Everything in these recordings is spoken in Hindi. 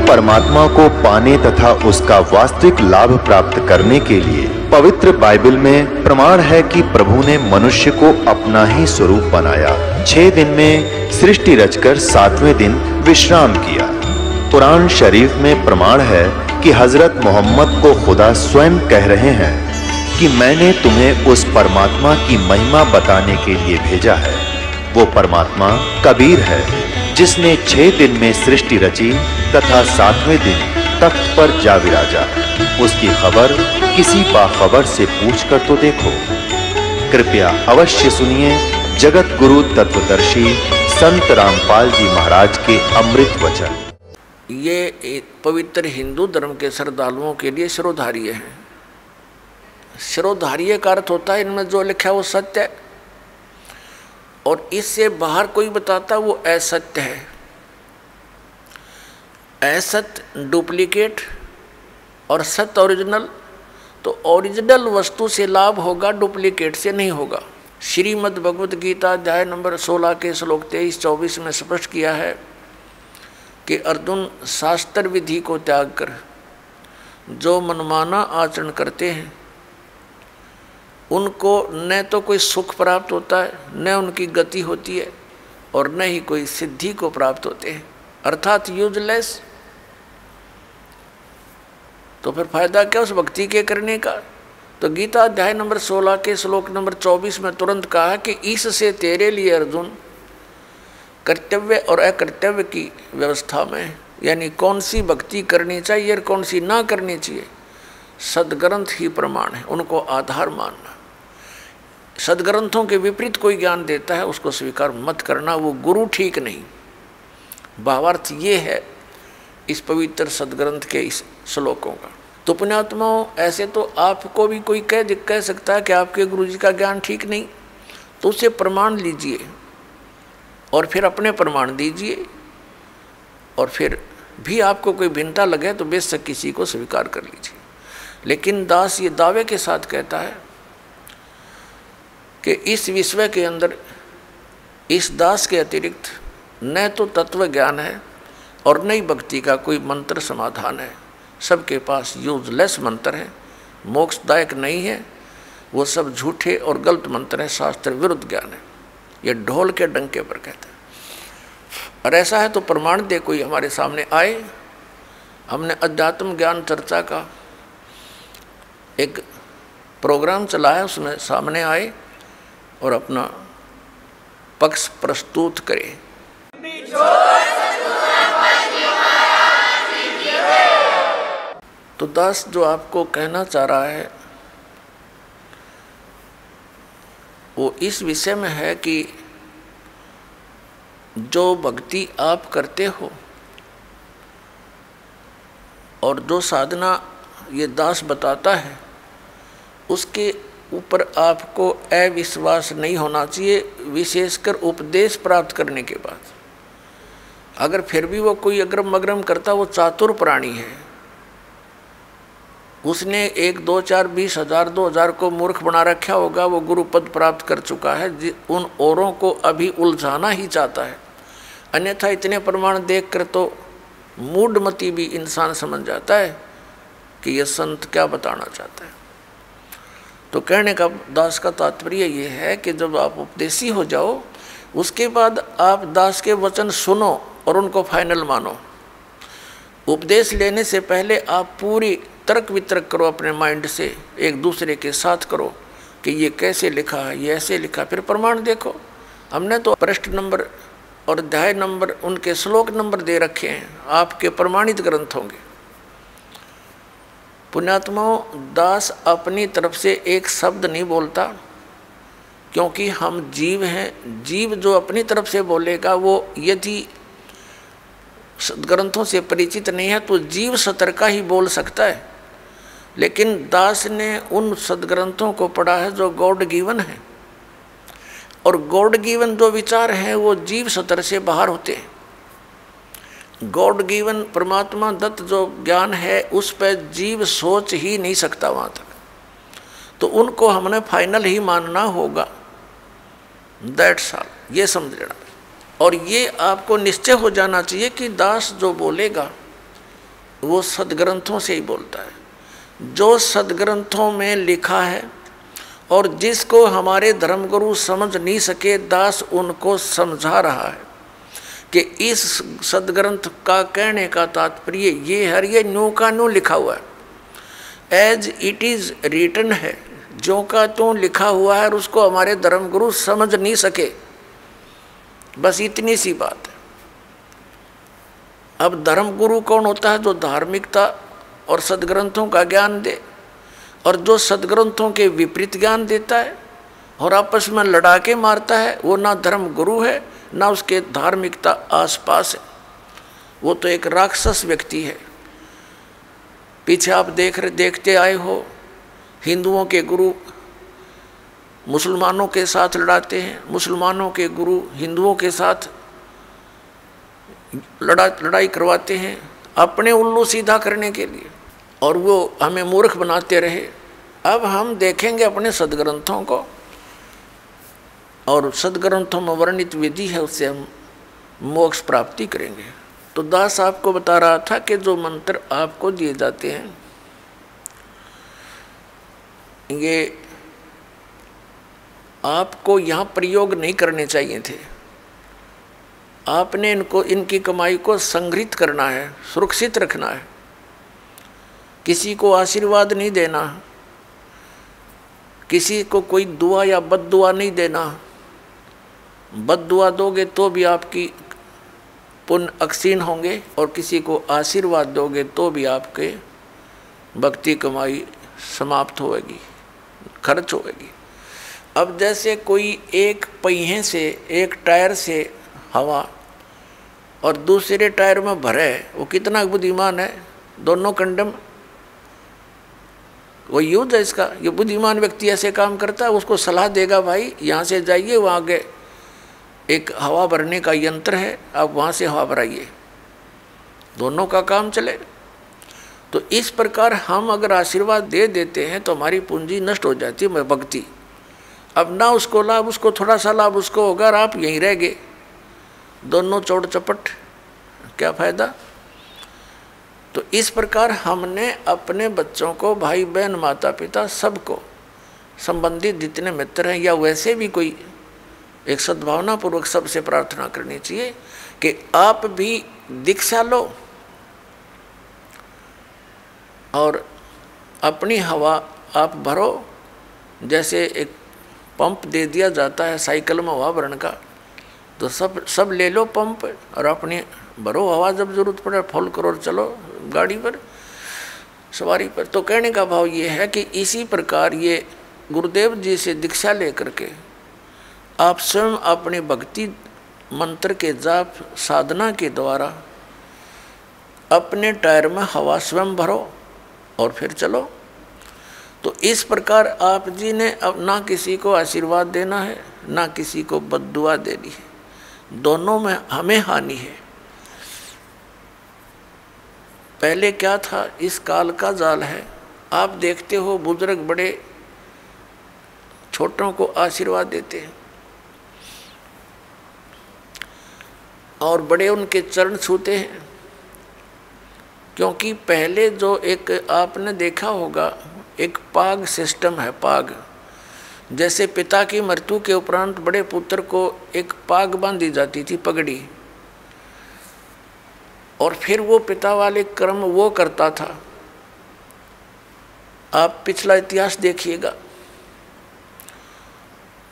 परमात्मा को पाने तथा उसका वास्तविक लाभ प्राप्त करने के लिए पवित्र बाइबल में प्रमाण है कि प्रभु ने मनुष्य को अपना ही स्वरूप बनाया। 6 दिन में सृष्टि रचकर 7वें दिन विश्राम किया। कुरान शरीफ में प्रमाण है कि हजरत मोहम्मद को खुदा स्वयं कह रहे हैं कि मैंने तुम्हें उस परमात्मा की महिमा बताने के लिए भेजा है। वो परमात्मा कबीर है जिसने 6 दिन में सृष्टि रची तथा 7वें दिन तख्त पर जा विराजा। उसकी खबर किसी बाखबर से पूछकर तो देखो। कृपया अवश्य सुनिए जगत गुरु तत्वदर्शी संत रामपाल जी महाराज के अमृत वचन। ये एक पवित्र हिंदू धर्म के श्रद्धालुओं के लिए शिरोधार्य है। शिरोधार्य का अर्थ होता है इनमें जो लिखा है वो सत्य है, और इससे बाहर कोई बताता वो असत्य है। असत्य डुप्लीकेट और सत्य ओरिजिनल। तो ओरिजिनल वस्तु से लाभ होगा, डुप्लीकेट से नहीं होगा। श्रीमद् भगवद गीता अध्याय नंबर 16 के श्लोक 23-24 में स्पष्ट किया है कि अर्जुन, शास्त्र विधि को त्याग कर जो मनमाना आचरण करते हैं उनको न तो कोई सुख प्राप्त होता है, न उनकी गति होती है, और न ही कोई सिद्धि को प्राप्त होते हैं, अर्थात यूजलेस। तो फिर फायदा क्या उस भक्ति के करने का। तो गीता अध्याय नंबर 16 के श्लोक नंबर 24 में तुरंत कहा है कि इससे तेरे लिए अर्जुन कर्तव्य और अकर्तव्य की व्यवस्था में, यानी कौन सी भक्ति करनी चाहिए और कौन सी ना करनी चाहिए, सदग्रंथ ही प्रमाण है, उनको आधार मानना। सदग्रंथों के विपरीत कोई ज्ञान देता है उसको स्वीकार मत करना, वो गुरु ठीक नहीं। भावार्थ ये है इस पवित्र सदग्रंथ के इस श्लोकों का। तो पुण्यात्माओं, ऐसे तो आपको भी कोई कह सकता है कि आपके गुरु जी का ज्ञान ठीक नहीं, तो उसे प्रमाण लीजिए और फिर अपने प्रमाण दीजिए, और फिर भी आपको कोई भिन्नता लगे तो बेशक किसी को स्वीकार कर लीजिए। लेकिन दास ये दावे के साथ कहता है कि इस विश्व के अंदर इस दास के अतिरिक्त न तो तत्व ज्ञान है और न ही भक्ति का कोई मंत्र समाधान है। सबके पास यूजलेस मंत्र है, मोक्षदायक नहीं है, वो सब झूठे और गलत मंत्र हैं, शास्त्र विरुद्ध ज्ञान है। ये ढोल के डंके पर कहता है। और ऐसा है तो प्रमाण दे कोई हमारे सामने आए। हमने अध्यात्म ज्ञान चर्चा का एक प्रोग्राम चलाया, उसमें सामने आए और अपना पक्ष प्रस्तुत करे। तो दास जो आपको कहना चाह रहा है वो इस विषय में है कि जो भक्ति आप करते हो और जो साधना ये दास बताता है उसके ऊपर आपको अविश्वास नहीं होना चाहिए, विशेषकर उपदेश प्राप्त करने के बाद। अगर फिर भी वो कोई अग्रम अग्रम करता, वो चातुर प्राणी है, उसने 1, 2, 4, 20 हजार 2000 को मूर्ख बना रखा होगा, वो गुरु पद प्राप्त कर चुका है, उन औरों को अभी उलझाना ही चाहता है। अन्यथा इतने प्रमाण देखकर तो मूढ़मती भी इंसान समझ जाता है कि ये संत क्या बताना चाहता है। तो कहने का दास का तात्पर्य ये है कि जब आप उपदेशी हो जाओ उसके बाद आप दास के वचन सुनो और उनको फाइनल मानो। उपदेश लेने से पहले आप पूरी तर्क वितर्क करो अपने माइंड से, एक दूसरे के साथ करो कि ये कैसे लिखा है, ये ऐसे लिखा, फिर प्रमाण देखो। हमने तो पृष्ठ नंबर और अध्याय नंबर, उनके श्लोक नंबर दे रखे हैं, आपके प्रमाणित ग्रंथ होंगे। पुण्यात्माओं, दास अपनी तरफ से एक शब्द नहीं बोलता, क्योंकि हम जीव हैं। जीव जो अपनी तरफ से बोलेगा वो यदि ग्रंथों से परिचित नहीं है तो जीव सतर्का ही बोल सकता है। लेकिन दास ने उन सदग्रंथों को पढ़ा है जो गॉड गिवन है, और गॉड गिवन जो विचार हैं वो जीव सतर से बाहर होते हैं। गॉड गिवन परमात्मा दत्त जो ज्ञान है उस पर जीव सोच ही नहीं सकता वहाँ तक, तो उनको हमने फाइनल ही मानना होगा। दैट्स ऑल, ये समझ लेना। और ये आपको निश्चय हो जाना चाहिए कि दास जो बोलेगा वो सदग्रंथों से ही बोलता है। जो सदग्रंथों में लिखा है और जिसको हमारे धर्मगुरु समझ नहीं सके, दास उनको समझा रहा है कि इस सदग्रंथ का कहने का तात्पर्य ये है, ये न्यू का न्यू लिखा हुआ है, एज इट इज रिटन है, जो का त्यों लिखा हुआ है, और उसको हमारे धर्मगुरु समझ नहीं सके। बस इतनी सी बात है। अब धर्मगुरु कौन होता है? जो धार्मिकता और सदग्रंथों का ज्ञान दे, और जो सदग्रंथों के विपरीत ज्ञान देता है और आपस में लड़ा के मारता है, वो ना धर्मगुरु है ना उसके धार्मिकता आसपास है, वो तो एक राक्षस व्यक्ति है। पीछे आप देखते आए हो, हिंदुओं के गुरु मुसलमानों के साथ लड़ाते हैं, मुसलमानों के गुरु हिंदुओं के साथ लड़ाई करवाते हैं अपने उल्लू सीधा करने के लिए, और वो हमें मूर्ख बनाते रहे। अब हम देखेंगे अपने सदग्रंथों को, और सदग्रंथों में वर्णित विधि है, उससे हम मोक्ष प्राप्ति करेंगे। तो दास आपको बता रहा था कि जो मंत्र आपको दिए जाते हैं, ये आपको यहाँ प्रयोग नहीं करने चाहिए थे। आपने इनकी कमाई को संग्रहित करना है, सुरक्षित रखना है, किसी को आशीर्वाद नहीं देना, किसी को कोई दुआ या बद्दुआ नहीं देना। बद्दुआ दोगे तो भी आपकी पुण्य अक्षीण होंगे, और किसी को आशीर्वाद दोगे तो भी आपके भक्ति कमाई समाप्त होगी, खर्च होगी। अब जैसे कोई एक पहिए से, एक टायर से हवा और दूसरे टायर में भरे, वो कितना बुद्धिमान है, दोनों कंडम, वो यूज है इसका। ये बुद्धिमान व्यक्ति ऐसे काम करता है, उसको सलाह देगा, भाई यहाँ से जाइए, वहाँ आगे एक हवा भरने का यंत्र है, आप वहाँ से हवा भराइए, दोनों का काम चले। तो इस प्रकार हम अगर आशीर्वाद दे देते हैं तो हमारी पूंजी नष्ट हो जाती है, भक्ति। अब ना उसको लाभ, उसको थोड़ा सा लाभ उसको होगा, और आप यहीं रह गए, दोनों चौड़ चपट, क्या फायदा। तो इस प्रकार हमने अपने बच्चों को, भाई बहन, माता पिता, सबको, संबंधित जितने मित्र हैं, या वैसे भी कोई, एक सद्भावना पूर्वक सबसे प्रार्थना करनी चाहिए कि आप भी दीक्षा लो और अपनी हवा आप भरो। जैसे एक पंप दे दिया जाता है साइकिल में हवा भरने का, तो सब ले लो पंप और अपनी भरो हवा, जब जरूरत पड़े फुल करो और चलो गाड़ी पर, सवारी पर। तो कहने का भाव ये है कि इसी प्रकार ये गुरुदेव जी से दीक्षा लेकर के आप स्वयं अपनी भक्ति मंत्र के जाप साधना के द्वारा अपने टायर में हवा स्वयं भरो और फिर चलो। तो इस प्रकार आप जी ने अब ना किसी को आशीर्वाद देना है, ना किसी को बद्दुआ देनी है, दोनों में हमें हानि है। पहले क्या था, इस काल का जाल है। आप देखते हो बुजुर्ग बड़े छोटों को आशीर्वाद देते हैं और बड़े उनके चरण छूते हैं, क्योंकि पहले जो एक आपने देखा होगा एक पाग सिस्टम है। पाग जैसे पिता की मृत्यु के उपरांत बड़े पुत्र को एक पाग बांधी जाती थी, पगड़ी, और फिर वो पिता वाले कर्म वो करता था। आप पिछला इतिहास देखिएगा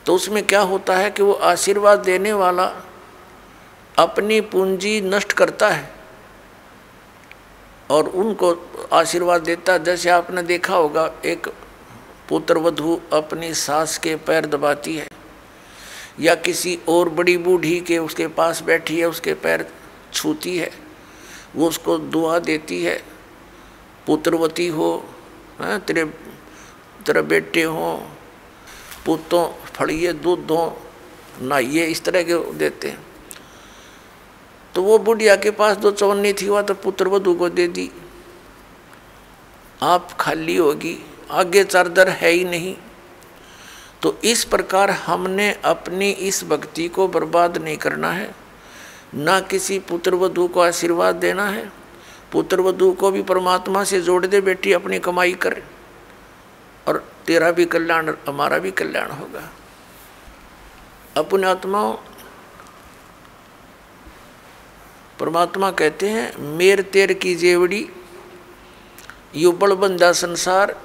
तो उसमें क्या होता है कि वो आशीर्वाद देने वाला अपनी पूंजी नष्ट करता है और उनको आशीर्वाद देता है। जैसे आपने देखा होगा एक पुत्र वधू अपनी सास के पैर दबाती है, या किसी और बड़ी बूढ़ी के उसके पास बैठी है उसके पैर छूती है, वो उसको दुआ देती है, पुत्रवती हो, तेरे बेटे हों, पुतों फड़िए दूध दो, नहाइए, इस तरह के देते हैं। तो वो बुढ़िया के पास जो चवन्नी थी वह तो पुत्र वधू को दे दी, आप खाली होगी, आगे चारदर है ही नहीं। तो इस प्रकार हमने अपनी इस भक्ति को बर्बाद नहीं करना है, ना किसी पुत्र वधू को आशीर्वाद देना है। पुत्र वधू को भी परमात्मा से जोड़ दे, बेटी अपनी कमाई कर, और तेरा भी कल्याण हमारा भी कल्याण होगा। अपने आत्माओं, परमात्मा कहते हैं मेर तेर की जेवड़ी यू बड़ बंदा संसार,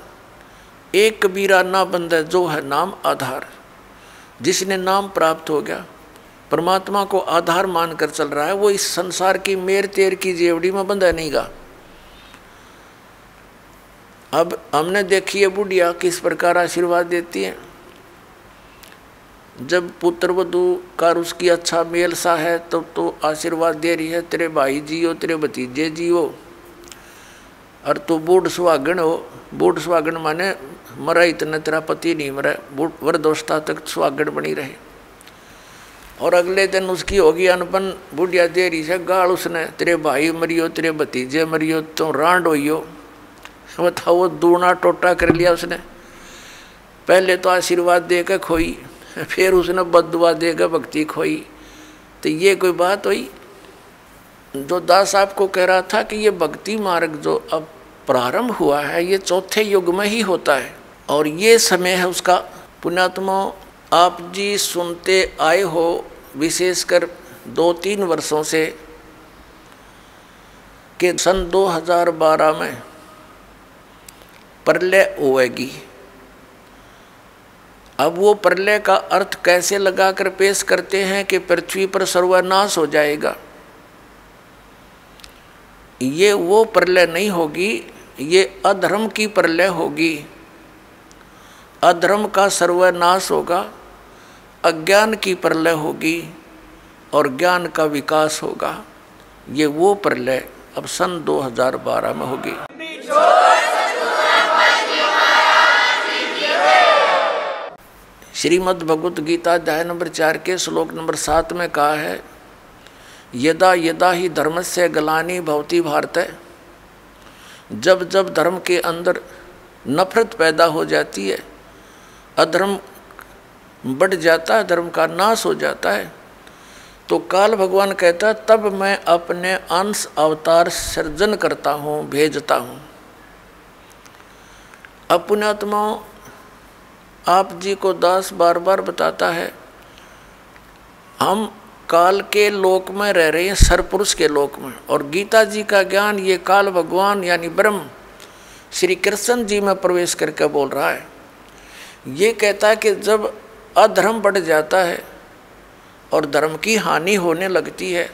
एक कबीरा ना बंदा जो है नाम आधार। जिसने नाम प्राप्त हो गया, परमात्मा को आधार मानकर चल रहा है, वो इस संसार की मेर तेर की जेवड़ी में बंधा नहीं गा। अब हमने देखी है बुढ़िया किस प्रकार आशीर्वाद देती है। जब पुत्र वधू का उसकी अच्छा मेल सा है तब तो आशीर्वाद दे रही है, तेरे भाई जियो, तेरे भतीजे जियो, और तू बूढ़ सुहागन हो। बूढ़ सुहागन माने मरा इतना तेरा पति नहीं मरा, वृद्धावस्था तक सुहागन बनी रहे। और अगले दिन उसकी होगी अनपन, बुढ़िया दे रही है गाल उसने, तेरे भाई मरियो, तेरे भतीजे मरियो, तो रांड होइयो। बताओ, वो दूना टोटा कर लिया उसने। पहले तो आशीर्वाद देकर खोई, फिर उसने बददुआ देकर भक्ति खोई। तो ये कोई बात हुई? जो दास साहब को कह रहा था कि ये भक्ति मार्ग जो अब प्रारंभ हुआ है ये चौथे युग में ही होता है, और ये समय है उसका। पुण्यात्मा, आप जी सुनते आए हो विशेषकर 2-3 वर्षों से कि सन 2012 में प्रलय होएगी। अब वो प्रलय का अर्थ कैसे लगाकर पेश करते हैं कि पृथ्वी पर सर्वनाश हो जाएगा। ये वो प्रलय नहीं होगी, ये अधर्म की प्रलय होगी। अधर्म का सर्वनाश होगा, अज्ञान की प्रलय होगी और ज्ञान का विकास होगा। ये वो प्रलय अब सन 2012 में होगी। श्रीमद् भगवत गीता अध्याय नंबर 4 के श्लोक नंबर 7 में कहा है, यदा यदा ही धर्मस्य ग्लानि भवति भारत। जब जब धर्म के अंदर नफरत पैदा हो जाती है, अधर्म बढ़ जाता है, धर्म का नाश हो जाता है, तो काल भगवान कहता है तब मैं अपने अंश अवतार सृजन करता हूँ, भेजता हूँ। अपने आत्माओं, आप जी को दास बार बार बताता है, हम काल के लोक में रह रहे हैं, सरपुरुष के लोक में। और गीता जी का ज्ञान ये काल भगवान यानी ब्रह्म श्री कृष्ण जी में प्रवेश करके बोल रहा है। ये कहता है कि जब अधर्म बढ़ जाता है और धर्म की हानि होने लगती है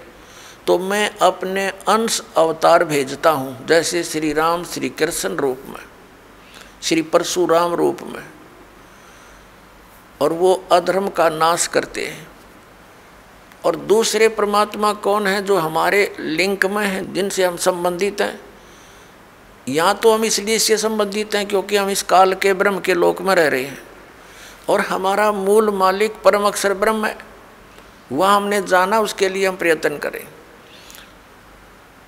तो मैं अपने अंश अवतार भेजता हूँ, जैसे श्री राम श्री कृष्ण रूप में, श्री परशुराम रूप में, और वो अधर्म का नाश करते हैं। और दूसरे परमात्मा कौन है? जो हमारे लिंक में हैं, जिनसे हम संबंधित हैं। यहाँ तो हम इसलिए इससे संबंधित हैं क्योंकि हम इस काल के ब्रह्म के लोक में रह रहे हैं, और हमारा मूल मालिक परम अक्षर ब्रह्म है, वह हमने जाना, उसके लिए हम प्रयत्न करें।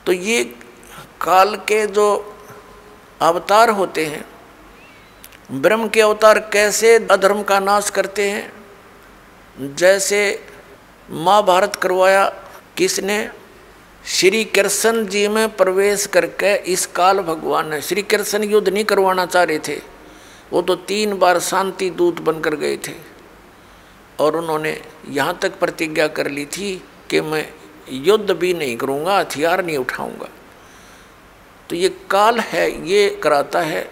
तो ये काल के जो अवतार होते हैं, ब्रह्म के अवतार कैसे अधर्म का नाश करते हैं? जैसे महाभारत करवाया किसने? श्री कृष्ण जी में प्रवेश करके इस काल भगवान ने। श्री कृष्ण युद्ध नहीं करवाना चाह रहे थे, वो तो 3 बार शांति दूत बनकर गए थे, और उन्होंने यहाँ तक प्रतिज्ञा कर ली थी कि मैं युद्ध भी नहीं करूँगा, हथियार नहीं उठाऊँगा। तो ये काल है, ये कराता है।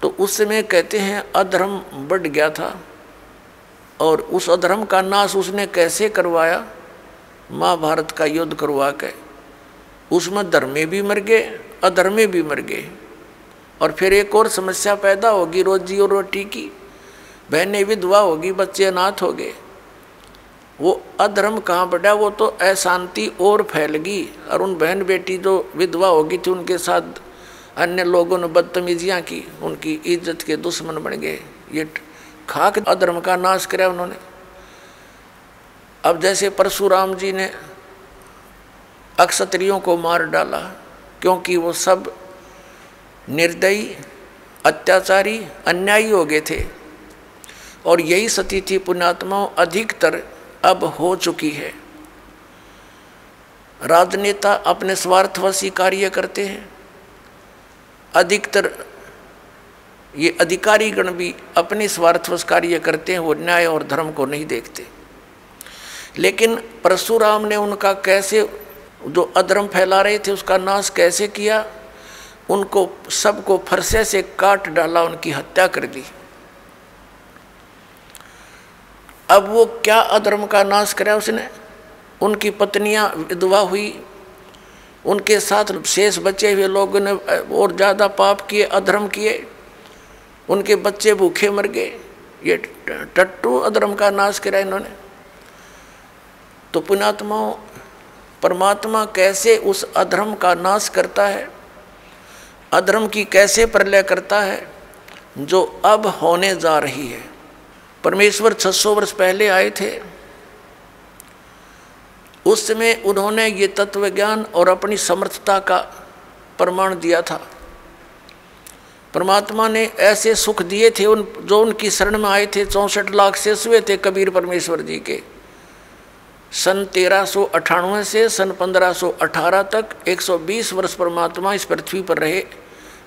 तो उस समय कहते हैं अधर्म बढ़ गया था, और उस अधर्म का नाश उसने कैसे करवाया? महाभारत का युद्ध करवा के। उसमें धर्मी भी मर गए, अधर्मी भी मर गए। और फिर एक और समस्या पैदा होगी रोजी और रोटी की, बहनें विधवा होगी, बच्चे अनाथ हो गए। वो अधर्म कहाँ बढ़ा? वो तो अशांति और फैलगी, और उन बहन बेटी जो विधवा होगी थी उनके साथ अन्य लोगों ने बदतमीजियाँ की, उनकी इज्जत के दुश्मन बन गए। ये खाक अधर्म का नाश किया उन्होंने। अब जैसे परशुराम जी ने अक्षत्रियों को मार डाला क्योंकि वो सब निर्दयी, अत्याचारी, अन्यायी हो गए थे, और यही स्थिति पुण्यात्माओं अधिकतर अब हो चुकी है। राजनेता अपने स्वार्थवशी कार्य करते हैं, अधिकतर ये अधिकारीगण भी अपने स्वार्थवश कार्य करते हैं, वो न्याय और धर्म को नहीं देखते। लेकिन परशुराम ने उनका कैसे, जो अधर्म फैला रहे थे उसका नाश कैसे किया, उनको सबको फरसे से काट डाला, उनकी हत्या कर दी। अब वो क्या अधर्म का नाश करा उसने, उनकी पत्नियां विधवा हुई, उनके साथ शेष बचे हुए लोगों ने और ज़्यादा पाप किए, अधर्म किए, उनके बच्चे भूखे मर गए। ये टट्टू अधर्म का नाश करा इन्होंने। तो पुण्यात्माओं, परमात्मा कैसे उस अधर्म का नाश करता है, अधर्म की कैसे प्रलय करता है जो अब होने जा रही है। परमेश्वर 600 वर्ष पहले आए थे, उस समय उन्होंने ये तत्व ज्ञान और अपनी समर्थता का प्रमाण दिया था। परमात्मा ने ऐसे सुख दिए थे जो उनकी शरण में आए थे। 64 लाख से हुए थे कबीर परमेश्वर जी के। सन 1398 से सन 1518 तक 120 वर्ष परमात्मा इस पृथ्वी पर रहे,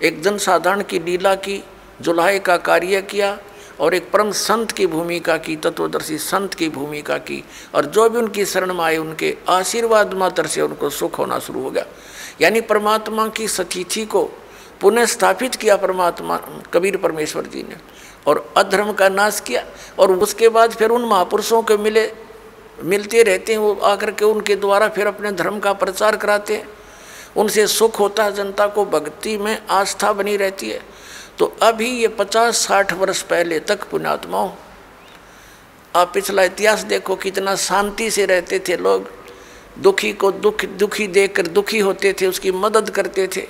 एक जनसाधारण की लीला की, जुलाहे का कार्य किया और एक परम संत की भूमिका की, तत्वदर्शी संत की भूमिका की, और जो भी उनकी शरण में आए उनके आशीर्वाद मात्र से उनको सुख होना शुरू हो गया। यानी परमात्मा की सतिथि को पुनः स्थापित किया परमात्मा कबीर परमेश्वर जी ने, और अधर्म का नाश किया। और उसके बाद फिर उन महापुरुषों के मिलते रहते हैं, वो आकर के उनके द्वारा फिर अपने धर्म का प्रचार कराते हैं, उनसे सुख होता है, जनता को भक्ति में आस्था बनी रहती है। तो अभी ये 50-60 वर्ष पहले तक पुण्यात्माओं, आप पिछला इतिहास देखो, कितना शांति से रहते थे लोग, दुखी को दुखी देखकर दुखी होते थे, उसकी मदद करते थे।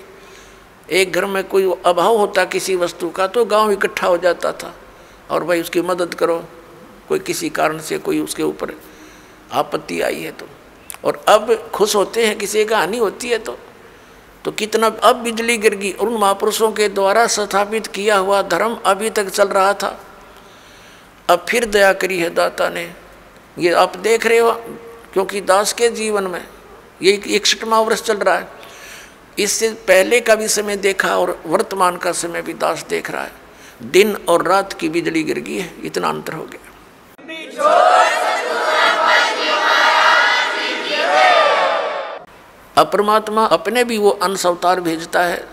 एक घर में कोई अभाव होता किसी वस्तु का तो गांव इकट्ठा हो जाता था और भाई उसकी मदद करो, कोई किसी कारण से कोई उसके ऊपर आपत्ति आई है तो। और अब खुश होते हैं किसी का हानि होती है तो कितना अब बिजली गिर गई। और उन महापुरुषों के द्वारा स्थापित किया हुआ धर्म अभी तक चल रहा था, अब फिर दया करी है दाता ने। ये आप देख रहे हो, क्योंकि दास के जीवन में ये 61वां वर्ष चल रहा है, इससे पहले का भी समय देखा और वर्तमान का समय भी दास देख रहा है। दिन और रात की बिजली गिर गई है, इतना अंतर हो गया। अब परमात्मा अपने भी वो अंश अवतार भेजता है,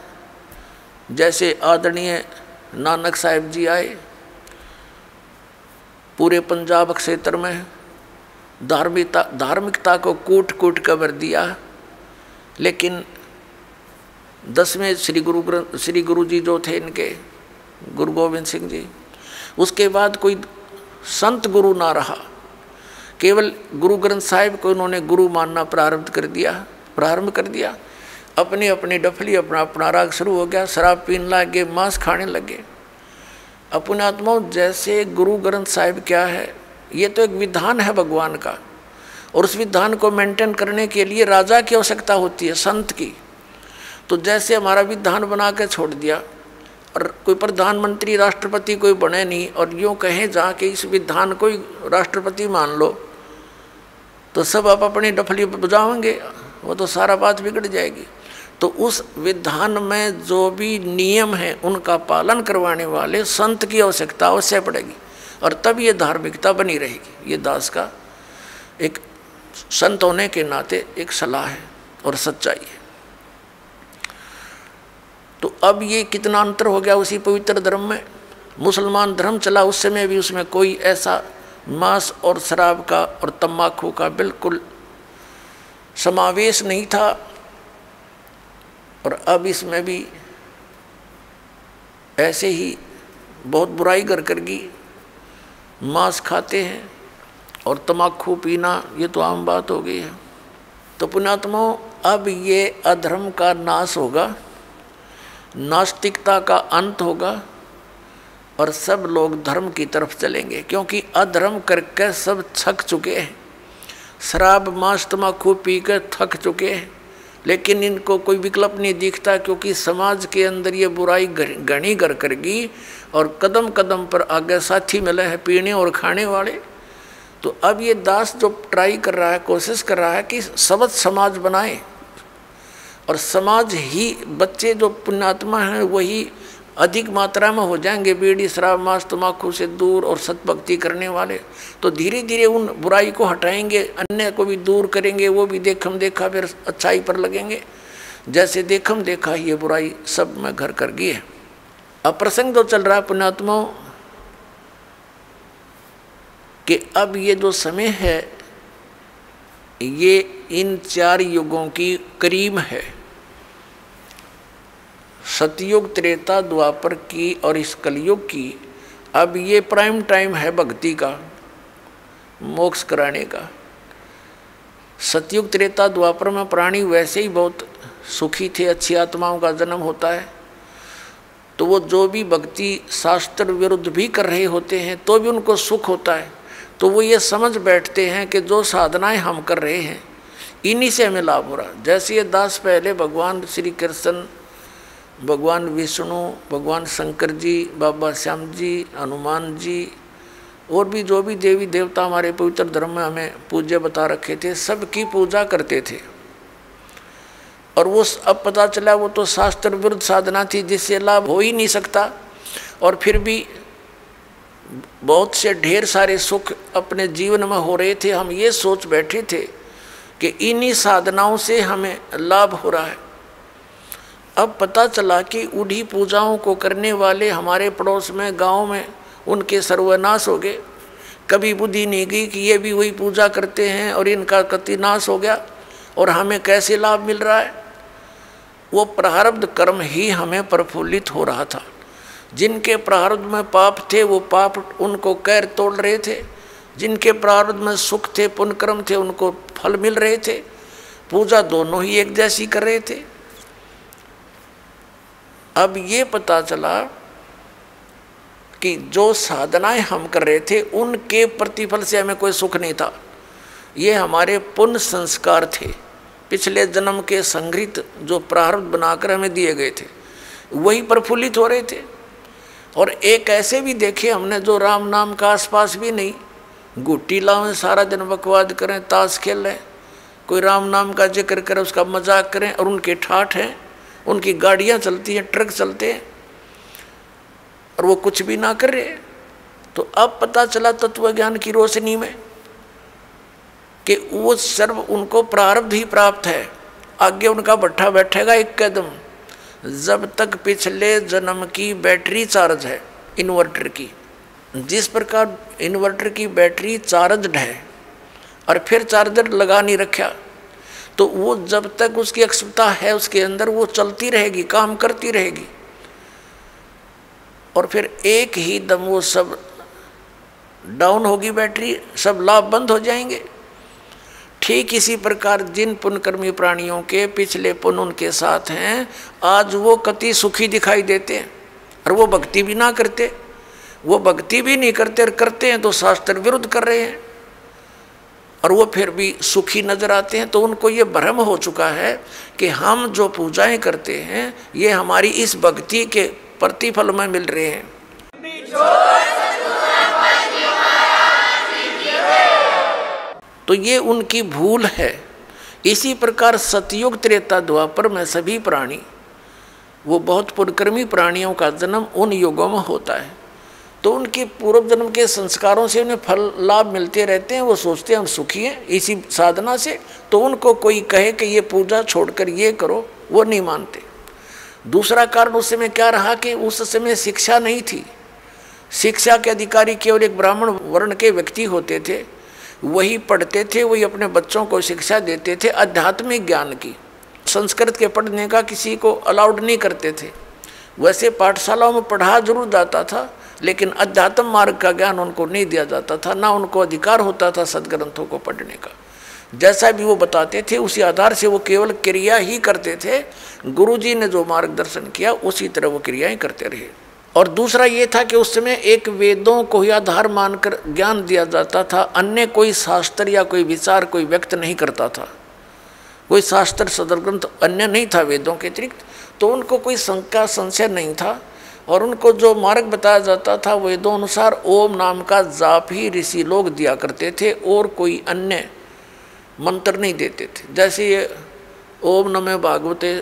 जैसे आदरणीय नानक साहिब जी आए, पूरे पंजाब क्षेत्र में धार्मिकता को कूट कूट कर भर दिया। लेकिन 10वें श्री गुरु जी जो थे इनके, गुरु गोविंद सिंह जी, उसके बाद कोई संत गुरु ना रहा, केवल गुरु ग्रंथ साहिब को उन्होंने गुरु मानना प्रारंभ कर दिया। अपनी अपनी डफली अपना अपना राग शुरू हो गया, शराब पीने लगे, मांस खाने लगे। अपने आत्माओं, जैसे गुरु ग्रंथ साहिब क्या है, ये तो एक विधान है भगवान का, और उस विधान को मेंटेन करने के लिए राजा की आवश्यकता होती है, संत की। तो जैसे हमारा विधान बना के छोड़ दिया और कोई प्रधानमंत्री राष्ट्रपति कोई बने नहीं, और यूँ कहें जाके इस विधान को ही राष्ट्रपति मान लो, तो सब आप अपनी डफली बजाओगे, वो तो सारा बात बिगड़ जाएगी। तो उस विधान में जो भी नियम है उनका पालन करवाने वाले संत की आवश्यकता अवश्य पड़ेगी, और तब ये धार्मिकता बनी रहेगी। ये दास का एक संत होने के नाते एक सलाह है और सच्चाई है। तो अब ये कितना अंतर हो गया उसी पवित्र धर्म में। मुसलमान धर्म चला उस समय भी, उसमें कोई ऐसा मांस और शराब का और तम्बाकू का बिल्कुल समावेश नहीं था, और अब इसमें भी ऐसे ही बहुत बुराई करगी, मांस खाते हैं और तम्बाकू पीना, ये तो आम बात हो गई है। तो पुण्यात्माओं, अब ये अधर्म का नाश होगा, नास्तिकता का अंत होगा, और सब लोग धर्म की तरफ चलेंगे, क्योंकि अधर्म करके सब थक चुके हैं। शराब मांस तम्बाकू पी कर थक चुके हैं, लेकिन इनको कोई विकल्प नहीं दिखता, क्योंकि समाज के अंदर ये बुराई घनी कर करगी, और कदम कदम पर आगे साथी मिले हैं पीने और खाने वाले। तो अब ये दास जो ट्राई कर रहा है, कोशिश कर रहा है कि सबद समाज बनाए, और समाज ही बच्चे जो पुण्यात्मा हैं वही अधिक मात्रा में हो जाएंगे, बीड़ी शराब मांस तम्बाकू से दूर और सतभक्ति करने वाले। तो धीरे धीरे उन बुराई को हटाएंगे, अन्य को भी दूर करेंगे, वो भी देखम देखा फिर अच्छाई पर लगेंगे। जैसे देखम देखा ये बुराई सब में घर कर गई है। अब प्रसंग जो चल रहा है पुण्यात्माओं कि अब ये जो समय है ये इन 4 युगों की करीब है, सतयुग त्रेता द्वापर की और इस कलयुग की। अब ये प्राइम टाइम है भक्ति का, मोक्ष कराने का। सतयुग त्रेता द्वापर में प्राणी वैसे ही बहुत सुखी थे, अच्छी आत्माओं का जन्म होता है, तो वो जो भी भक्ति शास्त्र विरुद्ध भी कर रहे होते हैं तो भी उनको सुख होता है। तो वो ये समझ बैठते हैं कि जो साधनाएं हम कर रहे हैं इन्हीं से हमें लाभ हो रहा। जैसे ये दास पहले भगवान श्री कृष्ण, भगवान विष्णु, भगवान शंकर जी, बाबा श्याम जी, हनुमान जी और भी जो भी देवी देवता हमारे पवित्र धर्म में हमें पूज्य बता रखे थे, सबकी पूजा करते थे। और वो अब पता चला वो तो शास्त्र विरुद्ध साधना थी जिससे लाभ हो ही नहीं सकता, और फिर भी बहुत से ढेर सारे सुख अपने जीवन में हो रहे थे। हम ये सोच बैठे थे कि इन्हीं साधनाओं से हमें लाभ हो रहा है। अब पता चला कि उन्हीं पूजाओं को करने वाले हमारे पड़ोस में, गांव में, उनके सर्वनाश हो गए। कभी बुद्धि नहीं गई कि ये भी वही पूजा करते हैं और इनका कति नाश हो गया और हमें कैसे लाभ मिल रहा है। वो प्रारब्ध कर्म ही हमें प्रफुल्लित हो रहा था। जिनके प्रारब्ध में पाप थे वो पाप उनको कैर तोड़ रहे थे, जिनके प्रारब्ध में सुख थे, पुण्य कर्म थे, उनको फल मिल रहे थे। पूजा दोनों ही एक जैसी कर रहे थे। अब ये पता चला कि जो साधनाएं हम कर रहे थे उनके प्रतिफल से हमें कोई सुख नहीं था। ये हमारे पुण्य संस्कार थे, पिछले जन्म के संग्रहित जो प्रारब्ध बनाकर हमें दिए गए थे वही प्रफुल्लित हो रहे थे। और एक ऐसे भी देखे हमने जो राम नाम का आसपास भी नहीं, गुट्टी लावें, सारा दिन बकवाद करें, ताश खेलें, कोई राम नाम का जिक्र करे, उसका मजाक करें, और उनके ठाठ हैं, उनकी गाड़ियाँ चलती हैं, ट्रक चलते हैं, और वो कुछ भी ना कर रहे। तो अब पता चला तत्व ज्ञान की रोशनी में कि वो सर्व उनको प्रारब्ध ही प्राप्त है। आगे उनका भट्ठा बैठेगा एक कदम, जब तक पिछले जन्म की बैटरी चार्ज है इन्वर्टर की। जिस प्रकार इन्वर्टर की बैटरी चार्जड है और फिर चार्जर लगा नहीं रखा, तो वो जब तक उसकी अक्षमता है उसके अंदर वो चलती रहेगी, काम करती रहेगी, और फिर एक ही दम वो सब डाउन होगी बैटरी, सब लाभ बंद हो जाएंगे। ठीक इसी प्रकार जिन पुण्यकर्मी प्राणियों के पिछले पुण्य उनके साथ हैं, आज वो कति सुखी दिखाई देते हैं, और वो भक्ति भी ना करते, वो भक्ति भी नहीं करते, और करते हैं तो शास्त्र विरुद्ध कर रहे हैं, और वो फिर भी सुखी नजर आते हैं। तो उनको ये भ्रम हो चुका है कि हम जो पूजाएं करते हैं ये हमारी इस भक्ति के प्रतिफल में मिल रहे हैं। तो ये उनकी भूल है। इसी प्रकार सतयुग त्रेता द्वापर में सभी प्राणी, वो बहुत पुण्यकर्मी प्राणियों का जन्म उन युगों में होता है, तो उनके पूर्व जन्म के संस्कारों से उन्हें फल लाभ मिलते रहते हैं। वो सोचते हैं हम सुखी हैं इसी साधना से, तो उनको कोई कहे कि ये पूजा छोड़कर ये करो, वो नहीं मानते। दूसरा कारण उस समय क्या रहा कि उस समय शिक्षा नहीं थी। शिक्षा के अधिकारी केवल एक ब्राह्मण वर्ण के व्यक्ति होते थे, वही पढ़ते थे, वही अपने बच्चों को शिक्षा देते थे आध्यात्मिक ज्ञान की। संस्कृत के पढ़ने का किसी को अलाउड नहीं करते थे। वैसे पाठशालाओं में पढ़ा जरूर जाता था, लेकिन अध्यात्म मार्ग का ज्ञान उनको नहीं दिया जाता था, ना उनको अधिकार होता था सदग्रंथों को पढ़ने का। जैसा भी वो बताते थे उसी आधार से वो केवल क्रिया ही करते थे। गुरुजी ने जो मार्गदर्शन किया उसी तरह वो क्रियाएं करते रहे। और दूसरा ये था कि उस समय एक वेदों को ही आधार मानकर ज्ञान दिया जाता था, अन्य कोई शास्त्र या कोई विचार कोई व्यक्त नहीं करता था। कोई शास्त्र सदग्रंथ अन्य नहीं था वेदों के अतिरिक्त, तो उनको कोई शंका संशय नहीं था। और उनको जो मार्ग बताया जाता था वेदों अनुसार ओम नाम का जाप ही ऋषि लोग दिया करते थे और कोई अन्य मंत्र नहीं देते थे। जैसे ये ओम नमः भागवते,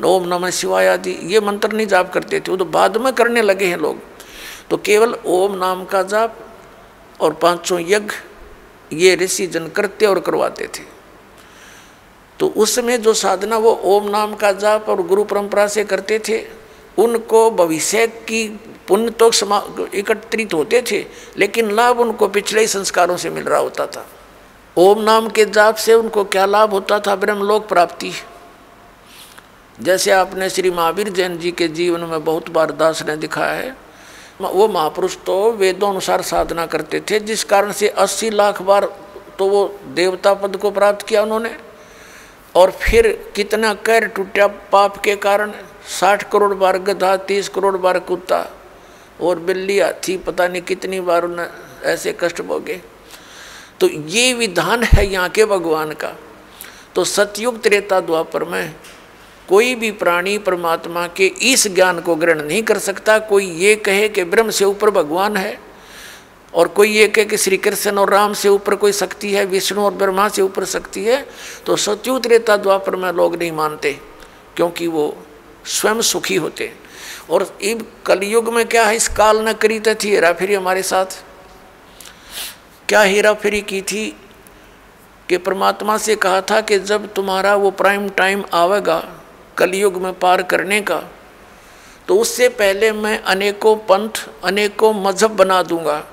ओम नमः शिवाय आदि ये मंत्र नहीं जाप करते थे, वो तो बाद में करने लगे हैं लोग। तो केवल ओम नाम का जाप और 500 यज्ञ ये ऋषि जन करते और करवाते थे। तो उसमें जो साधना वो ओम नाम का जाप और गुरु परंपरा से करते थे, उनको भविष्य की पुण्य तो एकत्रित होते थे, लेकिन लाभ उनको पिछले ही संस्कारों से मिल रहा होता था। ओम नाम के जाप से उनको क्या लाभ होता था? ब्रह्मलोक प्राप्ति। जैसे आपने श्री महावीर जैन जी के जीवन में बहुत बार दास ने दिखाया है, वो महापुरुष तो वेदों अनुसार साधना करते थे, जिस कारण से 80 लाख बार तो वो देवता पद को प्राप्त किया उन्होंने। और फिर कितना कैर टूटा पाप के कारण, 60 करोड़ बार गधा, 30 करोड़ बार कुत्ता और बिल्ली हाथी, पता नहीं कितनी बार उन्हें ऐसे कष्ट भोगे। तो ये विधान है यहाँ के भगवान का। तो सतयुग त्रेता द्वापर में कोई भी प्राणी परमात्मा के इस ज्ञान को ग्रहण नहीं कर सकता। कोई ये कहे कि ब्रह्म से ऊपर भगवान है, और कोई ये कहे कि श्री कृष्ण और राम से ऊपर कोई शक्ति है, विष्णु और ब्रह्मा से ऊपर शक्ति है, तो सतयुग त्रेता द्वापर में लोग नहीं मानते, क्योंकि वो स्वयं सुखी होते। और इब कलयुग में क्या है, इस काल न करी थी हेरा फेरी हमारे साथ। क्या हेरा फेरी की थी कि परमात्मा से कहा था कि जब तुम्हारा वो प्राइम टाइम आवेगा कलयुग में पार करने का, तो उससे पहले मैं अनेकों पंथ, अनेकों मजहब बना दूंगा,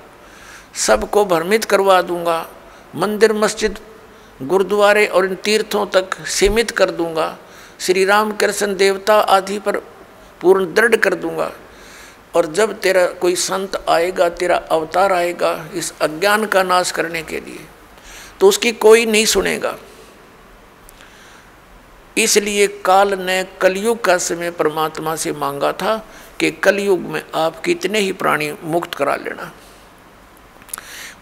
सबको भ्रमित करवा दूंगा, मंदिर मस्जिद गुरुद्वारे और इन तीर्थों तक सीमित कर दूंगा, श्री राम कृष्ण देवता आदि पर पूर्ण दृढ़ कर दूंगा। और जब तेरा कोई संत आएगा, तेरा अवतार आएगा इस अज्ञान का नाश करने के लिए, तो उसकी कोई नहीं सुनेगा। इसलिए काल ने कलयुग का समय परमात्मा से मांगा था कि कलयुग में आप कितने ही प्राणी मुक्त करा लेना।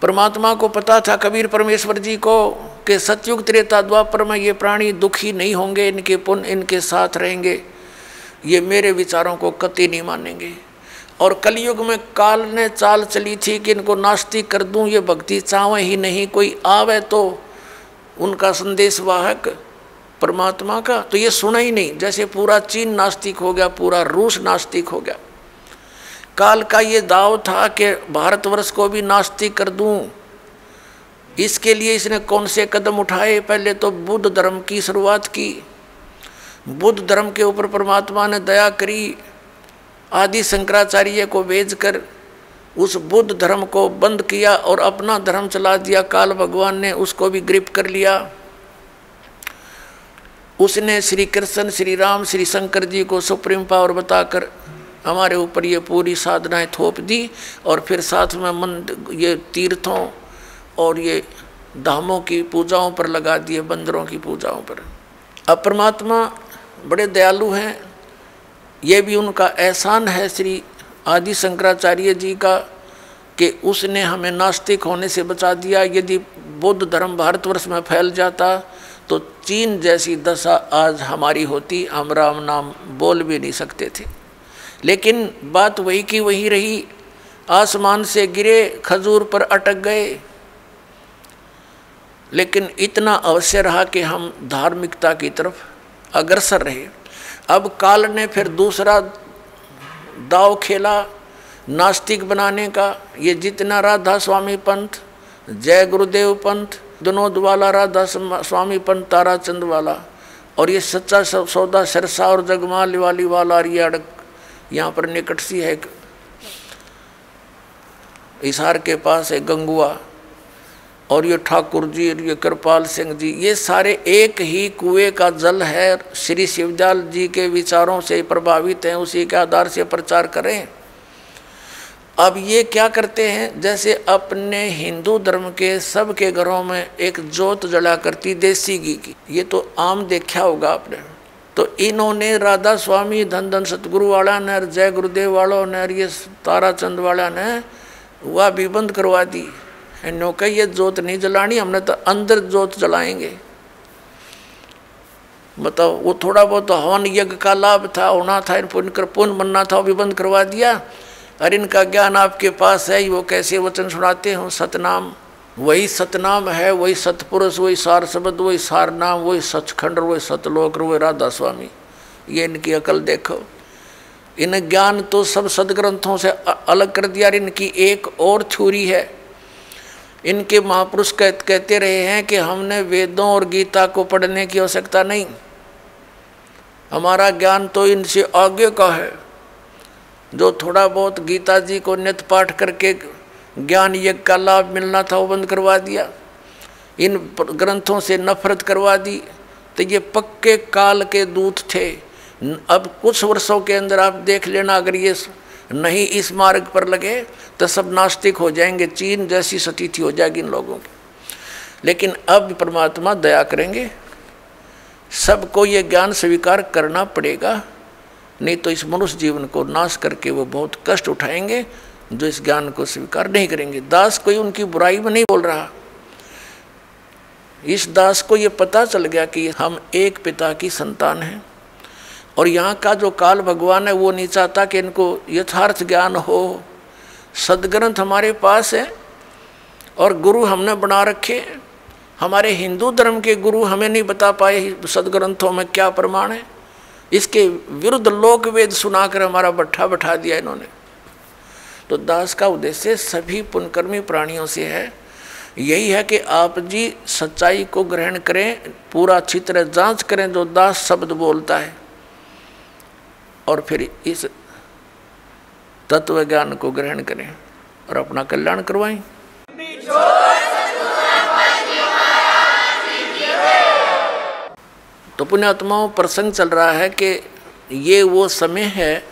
परमात्मा को पता था, कबीर परमेश्वर जी को, कि सतयुग त्रेता द्वापर में ये प्राणी दुखी नहीं होंगे, इनके पुण्य इनके साथ रहेंगे, ये मेरे विचारों को कतई नहीं मानेंगे। और कलयुग में काल ने चाल चली थी कि इनको नास्तिक कर दूं, ये भक्ति चाहे ही नहीं, कोई आवे तो उनका संदेश वाहक परमात्मा का, तो ये सुना ही नहीं। जैसे पूरा चीन नास्तिक हो गया, पूरा रूस नास्तिक हो गया। काल का ये दाव था कि भारतवर्ष को भी नास्तिक कर दूं। इसके लिए इसने कौन से कदम उठाए? पहले तो बुद्ध धर्म की शुरुआत की। बुद्ध धर्म के ऊपर परमात्मा ने दया करी, आदि शंकराचार्य को भेजकर उस बुद्ध धर्म को बंद किया और अपना धर्म चला दिया। काल भगवान ने उसको भी ग्रिप कर लिया। उसने श्री कृष्ण, श्री राम, श्री शंकर जी को सुप्रीम पावर बताकर हमारे ऊपर ये पूरी साधनाएं थोप दी, और फिर साथ में मंदिर, ये तीर्थों और ये धामों की पूजाओं पर लगा दिए, बंदरों की पूजाओं पर। अब परमात्मा बड़े दयालु हैं, ये भी उनका एहसान है श्री आदि शंकराचार्य जी का कि उसने हमें नास्तिक होने से बचा दिया। यदि बौद्ध धर्म भारतवर्ष में फैल जाता तो चीन जैसी दशा आज हमारी होती, हम राम नाम बोल भी नहीं सकते थे। लेकिन बात वही की वही रही, आसमान से गिरे, खजूर पर अटक गए। लेकिन इतना अवश्य रहा कि हम धार्मिकता की तरफ अग्रसर रहे। अब काल ने फिर दूसरा दाव खेला नास्तिक बनाने का। ये जितना राधा स्वामी पंथ, जय गुरुदेव पंथ, विनोद वाला राधा स्वामी पंथ, ताराचंद वाला, और ये सच्चा सौदा सिरसा और जगमाल वाली वाला, और ये अड़क यहाँ पर निकट सी है हिसार के पास है गंगुआ, और ये ठाकुर जी और ये कृपाल सिंह जी, ये सारे एक ही कुएं का जल है। श्री शिवदयाल जी के विचारों से प्रभावित हैं, उसी के आधार से प्रचार करें। अब ये क्या करते हैं, जैसे अपने हिंदू धर्म के सब के घरों में एक जोत जला करती देसी घी की, ये तो आम देखा होगा आपने। तो इन्होंने राधा स्वामी, धन धन सतगुरु वाला ने, जय गुरुदेव वालों ने, और ये ताराचंद वाला ने वह भी बंद करवा दी। नो कही ये जोत नहीं जलानी, हमने तो अंदर जोत जलाएंगे। बताओ, वो थोड़ा बहुत हवन यज्ञ का लाभ था, होना था, पुण्य बनना था, वो भी बंद करवा दिया। और इनका ज्ञान आपके पास है, वो कैसे वचन सुनाते हो, सतनाम, वही सतनाम है, वही सतपुरुष, वही सार शब्द, वही सार नाम, वही सचखंड, वही सतलोक, वही राधा स्वामी। ये इनकी अकल देखो। इन ज्ञान तो सब सदग्रंथों से अलग कर दिया। इनकी एक और थ्योरी है। इनके महापुरुष कहते रहे हैं कि हमने वेदों और गीता को पढ़ने की आवश्यकता नहीं, हमारा ज्ञान तो इनसे आगे का है। जो थोड़ा बहुत गीता जी को नित्य पाठ करके ज्ञान यज्ञ का लाभ मिलना था, वो बंद करवा दिया। इन ग्रंथों से नफरत करवा दी। तो ये पक्के काल के दूत थे। अब कुछ वर्षों के अंदर आप देख लेना, अगर ये नहीं इस मार्ग पर लगे तो सब नास्तिक हो जाएंगे, चीन जैसी स्थिति हो जाएगी इन लोगों की। लेकिन अब परमात्मा दया करेंगे, सबको ये ज्ञान स्वीकार करना पड़ेगा, नहीं तो इस मनुष्य जीवन को नाश करके वो बहुत कष्ट उठाएंगे जो इस ज्ञान को स्वीकार नहीं करेंगे। दास कोई उनकी बुराई में नहीं बोल रहा। इस दास को ये पता चल गया कि हम एक पिता की संतान हैं, और यहाँ का जो काल भगवान है वो नहीं चाहता कि इनको यथार्थ ज्ञान हो। सदग्रंथ हमारे पास है और गुरु हमने बना रखे। हमारे हिंदू धर्म के गुरु हमें नहीं बता पाए सदग्रंथों में क्या प्रमाण है, इसके विरुद्ध लोक वेद सुनाकर हमारा बट्ठा बैठा दिया इन्होंने। तो दास का उद्देश्य सभी पुण्यकर्मी प्राणियों से है, यही है कि आप जी सच्चाई को ग्रहण करें, पूरा अच्छी तरह जांच करें जो दास शब्द बोलता है, और फिर इस तत्व ज्ञान को ग्रहण करें और अपना कल्याण करवाएं। तो पुण्यात्माओं, प्रसंग चल रहा है कि ये वो समय है,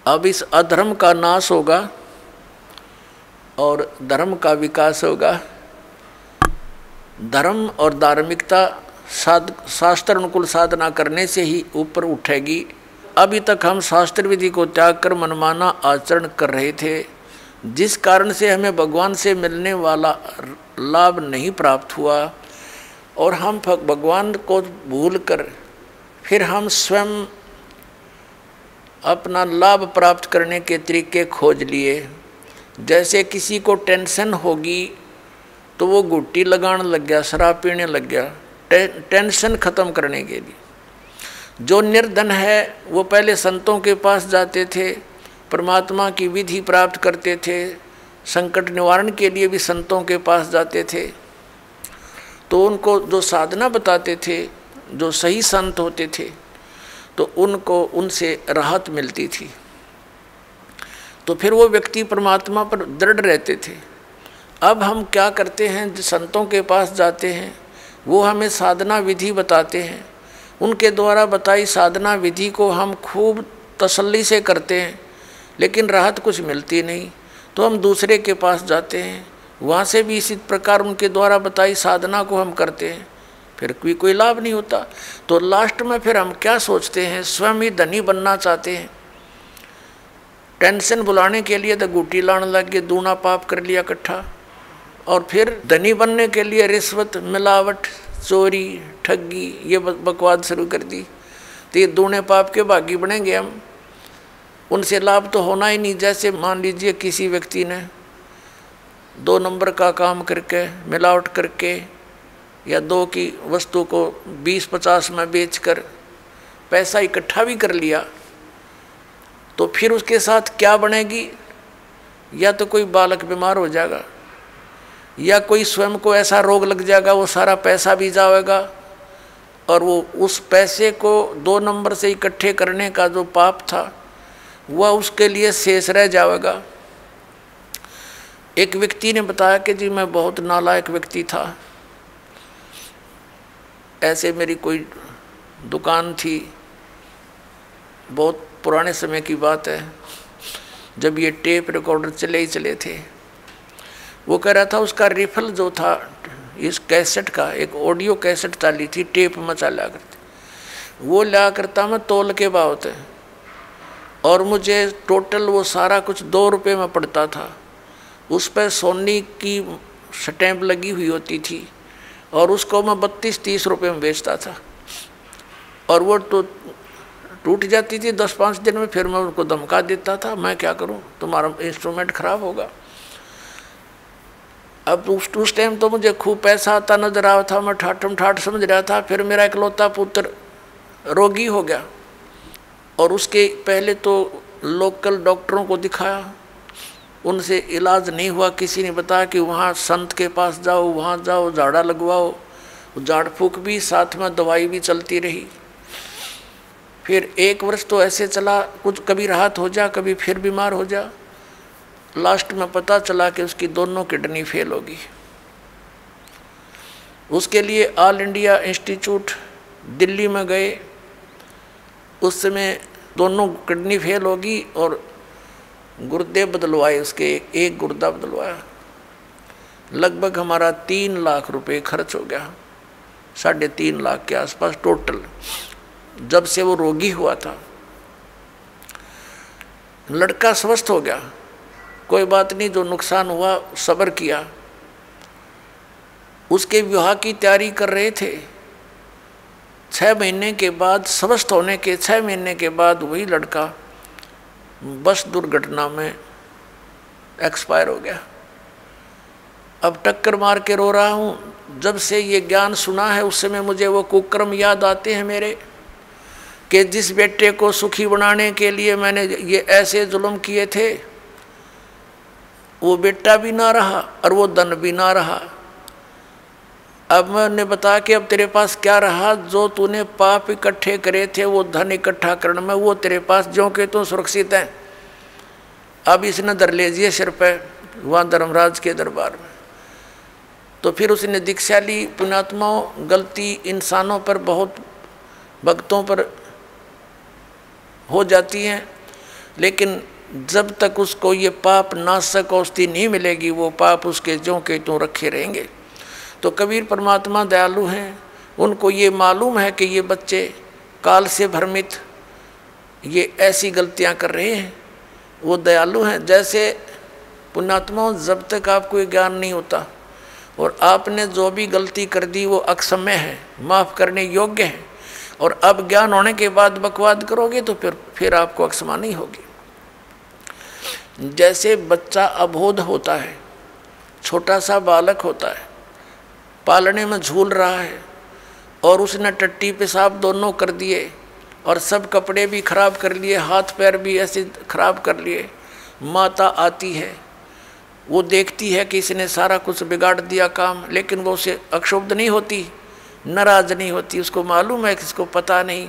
अब इस अधर्म का नाश होगा और धर्म का विकास होगा। धर्म और धार्मिकता शास्त्र अनुकूल साधना करने से ही ऊपर उठेगी। अभी तक हम शास्त्र विधि को त्याग कर मनमाना आचरण कर रहे थे, जिस कारण से हमें भगवान से मिलने वाला लाभ नहीं प्राप्त हुआ, और हम भगवान को भूलकर फिर हम स्वयं अपना लाभ प्राप्त करने के तरीके खोज लिए। जैसे किसी को टेंशन होगी तो वो गुट्टी लगाने लग गया, शराब पीने लग गया, टेंशन ख़त्म करने के लिए। जो निर्धन है वो पहले संतों के पास जाते थे, परमात्मा की विधि प्राप्त करते थे, संकट निवारण के लिए भी संतों के पास जाते थे। तो उनको जो साधना बताते थे, जो सही संत होते थे, तो उनको उनसे राहत मिलती थी। तो फिर वो व्यक्ति परमात्मा पर दृढ़ रहते थे। अब हम क्या करते हैं, संतों के पास जाते हैं, वो हमें साधना विधि बताते हैं, उनके द्वारा बताई साधना विधि को हम खूब तसल्ली से करते हैं, लेकिन राहत कुछ मिलती नहीं। तो हम दूसरे के पास जाते हैं, वहाँ से भी इसी प्रकार उनके द्वारा बताई साधना को हम करते हैं, फिर कोई लाभ नहीं होता। तो लास्ट में फिर हम क्या सोचते हैं, स्वयं ही धनी बनना चाहते हैं। टेंशन बुलाने के लिए तो गुटी लाने लग गए, दूना पाप कर लिया इकट्ठा, और फिर धनी बनने के लिए रिश्वत, मिलावट, चोरी, ठगी, ये बकवाद शुरू कर दी। तो ये दूने पाप के भागी बनेंगे हम, उनसे लाभ तो होना ही नहीं। जैसे मान लीजिए किसी व्यक्ति ने 2 नंबर का काम करके, मिलावट करके, या 2 की वस्तु को 20-50 में बेचकर पैसा इकट्ठा भी कर लिया, तो फिर उसके साथ क्या बनेगी? या तो कोई बालक बीमार हो जाएगा, या कोई स्वयं को ऐसा रोग लग जाएगा, वो सारा पैसा भी जाएगा, और वो उस पैसे को 2 नंबर से इकट्ठे करने का जो पाप था वह उसके लिए शेष रह जाएगा। एक व्यक्ति ने बताया कि जी मैं बहुत नालायक व्यक्ति था, ऐसे मेरी कोई दुकान थी, बहुत पुराने समय की बात है, जब ये टेप रिकॉर्डर चले ही चले थे। वो कह रहा था उसका रिफल जो था इस कैसेट का, एक ऑडियो कैसेट चाली थी, टेप में चला करती, वो लिया करता मैं तोल के बावत है, और मुझे टोटल वो सारा कुछ 2 रुपये में पड़ता था। उस पर सोनी की स्टैम्प लगी हुई होती थी, और उसको मैं 32-30 रुपये में बेचता था, और वो तो टूट जाती थी 10-5 दिन में। फिर मैं उनको धमका देता था, मैं क्या करूं, तुम्हारा इंस्ट्रूमेंट खराब होगा। अब उस टाइम तो मुझे खूब पैसा आता नजर आ रहा था, मैं ठाठम ठाठ समझ रहा था। फिर मेरा इकलौता पुत्र रोगी हो गया, और उसके पहले तो लोकल डॉक्टरों को दिखाया, उनसे इलाज नहीं हुआ। किसी ने बताया कि वहाँ संत के पास जाओ, वहाँ जाओ, झाड़ा लगवाओ। झाड़ फूक भी साथ में दवाई भी चलती रही। फिर 1 वर्ष तो ऐसे चला, कुछ कभी राहत हो जा, कभी फिर बीमार हो जा। लास्ट में पता चला कि उसकी दोनों किडनी फेल होगी। उसके लिए ऑल इंडिया इंस्टीट्यूट दिल्ली में गए। उस समय दोनों किडनी फेल होगी और गुर्दे बदलवाए, उसके एक गुर्दा बदलवाया। लगभग हमारा 3 लाख रुपए खर्च हो गया, 3.5 लाख के आसपास टोटल, जब से वो रोगी हुआ था। लड़का स्वस्थ हो गया, कोई बात नहीं, जो नुकसान हुआ सब्र किया। उसके विवाह की तैयारी कर रहे थे। 6 महीने के बाद, स्वस्थ होने के 6 महीने के बाद वही लड़का बस दुर्घटना में एक्सपायर हो गया। अब टक्कर मार के रो रहा हूँ। जब से ये ज्ञान सुना है उस समय मुझे वो कुकर्म याद आते हैं मेरे, कि जिस बेटे को सुखी बनाने के लिए मैंने ये ऐसे जुल्म किए थे, वो बेटा भी ना रहा और वो धन भी ना रहा। अब मैंने बता कि अब तेरे पास क्या रहा, जो तूने पाप इकट्ठे करे थे वो धन इकट्ठा करने में, वो तेरे पास जो के तो सुरक्षित हैं। अब इसने धर लीजिए सिर पे वहाँ धर्मराज के दरबार में। तो फिर उसने दीक्षा ली। पुण्यात्माओं, गलती इंसानों पर, बहुत भक्तों पर हो जाती हैं, लेकिन जब तक उसको ये पाप नाशक औषधि नहीं मिलेगी, वो पाप उसके ज्यों के त्यों रखे रहेंगे। तो कबीर परमात्मा दयालु हैं, उनको ये मालूम है कि ये बच्चे काल से भ्रमित ये ऐसी गलतियां कर रहे हैं। वो दयालु हैं। जैसे पुण्यात्माओं, जब तक आपको ये ज्ञान नहीं होता और आपने जो भी गलती कर दी वो अक्षम्य है, माफ़ करने योग्य है, और अब ज्ञान होने के बाद बकवाद करोगे तो फिर आपको अक्षमा नहीं होगी। जैसे बच्चा अबोध होता है, छोटा सा बालक होता है, पालने में झूल रहा है, और उसने टट्टी पेशाब दोनों कर दिए और सब कपड़े भी खराब कर लिए, हाथ पैर भी ऐसे खराब कर लिए। माता आती है, वो देखती है कि इसने सारा कुछ बिगाड़ दिया काम, लेकिन वो उसे अक्षुब्ध नहीं होती, नाराज नहीं होती। उसको मालूम है कि इसको पता नहीं।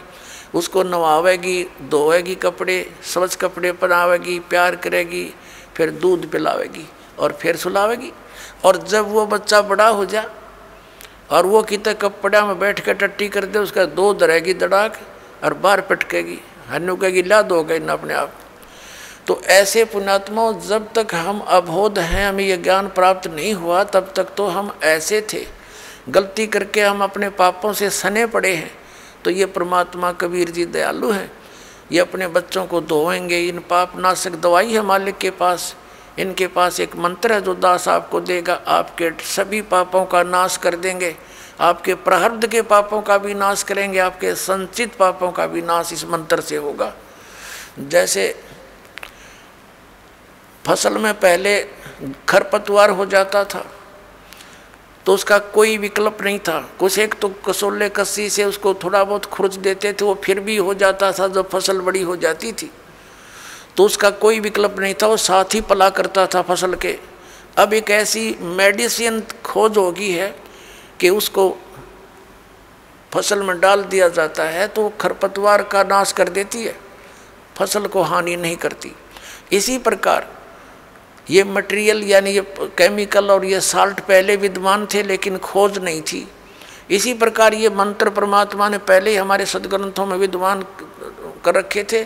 उसको नवावेगी, धोएगी कपड़े, स्वच्छ कपड़े पहनावेगी, प्यार करेगी, फिर दूध पिलावेगी और फिर सुलावेगी। और जब वो बच्चा बड़ा हो जा और वो कितने कपड़ा में बैठ कर टट्टी कर दे, उसका दो धरेगी दड़ाक और बाहर पटकेगी, हन्नू कहेगी ला दो गई ना अपने आप। तो ऐसे पुण्यात्माओं, जब तक हम अबोध हैं, हमें ये ज्ञान प्राप्त नहीं हुआ, तब तक तो हम ऐसे थे, गलती करके हम अपने पापों से सने पड़े हैं। तो ये परमात्मा कबीर जी दयालु हैं, ये अपने बच्चों को धोएंगे। इन पाप नाशक दवाई है मालिक के पास, इनके पास एक मंत्र है जो दास आपको देगा, आपके सभी पापों का नाश कर देंगे, आपके प्रारब्ध के पापों का भी नाश करेंगे, आपके संचित पापों का भी नाश इस मंत्र से होगा। जैसे फसल में पहले खरपतवार हो जाता था तो उसका कोई विकल्प नहीं था, कुछ एक तो कसोले कस्सी से उसको थोड़ा बहुत खुरच देते थे, वो फिर भी हो जाता था। जब फसल बड़ी हो जाती थी तो उसका कोई विकल्प नहीं था, वो साथ ही पला करता था फसल के। अब एक ऐसी मेडिसिन खोज होगी है कि उसको फसल में डाल दिया जाता है तो खरपतवार का नाश कर देती है, फसल को हानि नहीं करती। इसी प्रकार ये मटेरियल यानी ये केमिकल और ये साल्ट पहले विद्यमान थे लेकिन खोज नहीं थी। इसी प्रकार ये मंत्र परमात्मा ने पहले ही हमारे सदग्रंथों में विद्यमान कर रखे थे,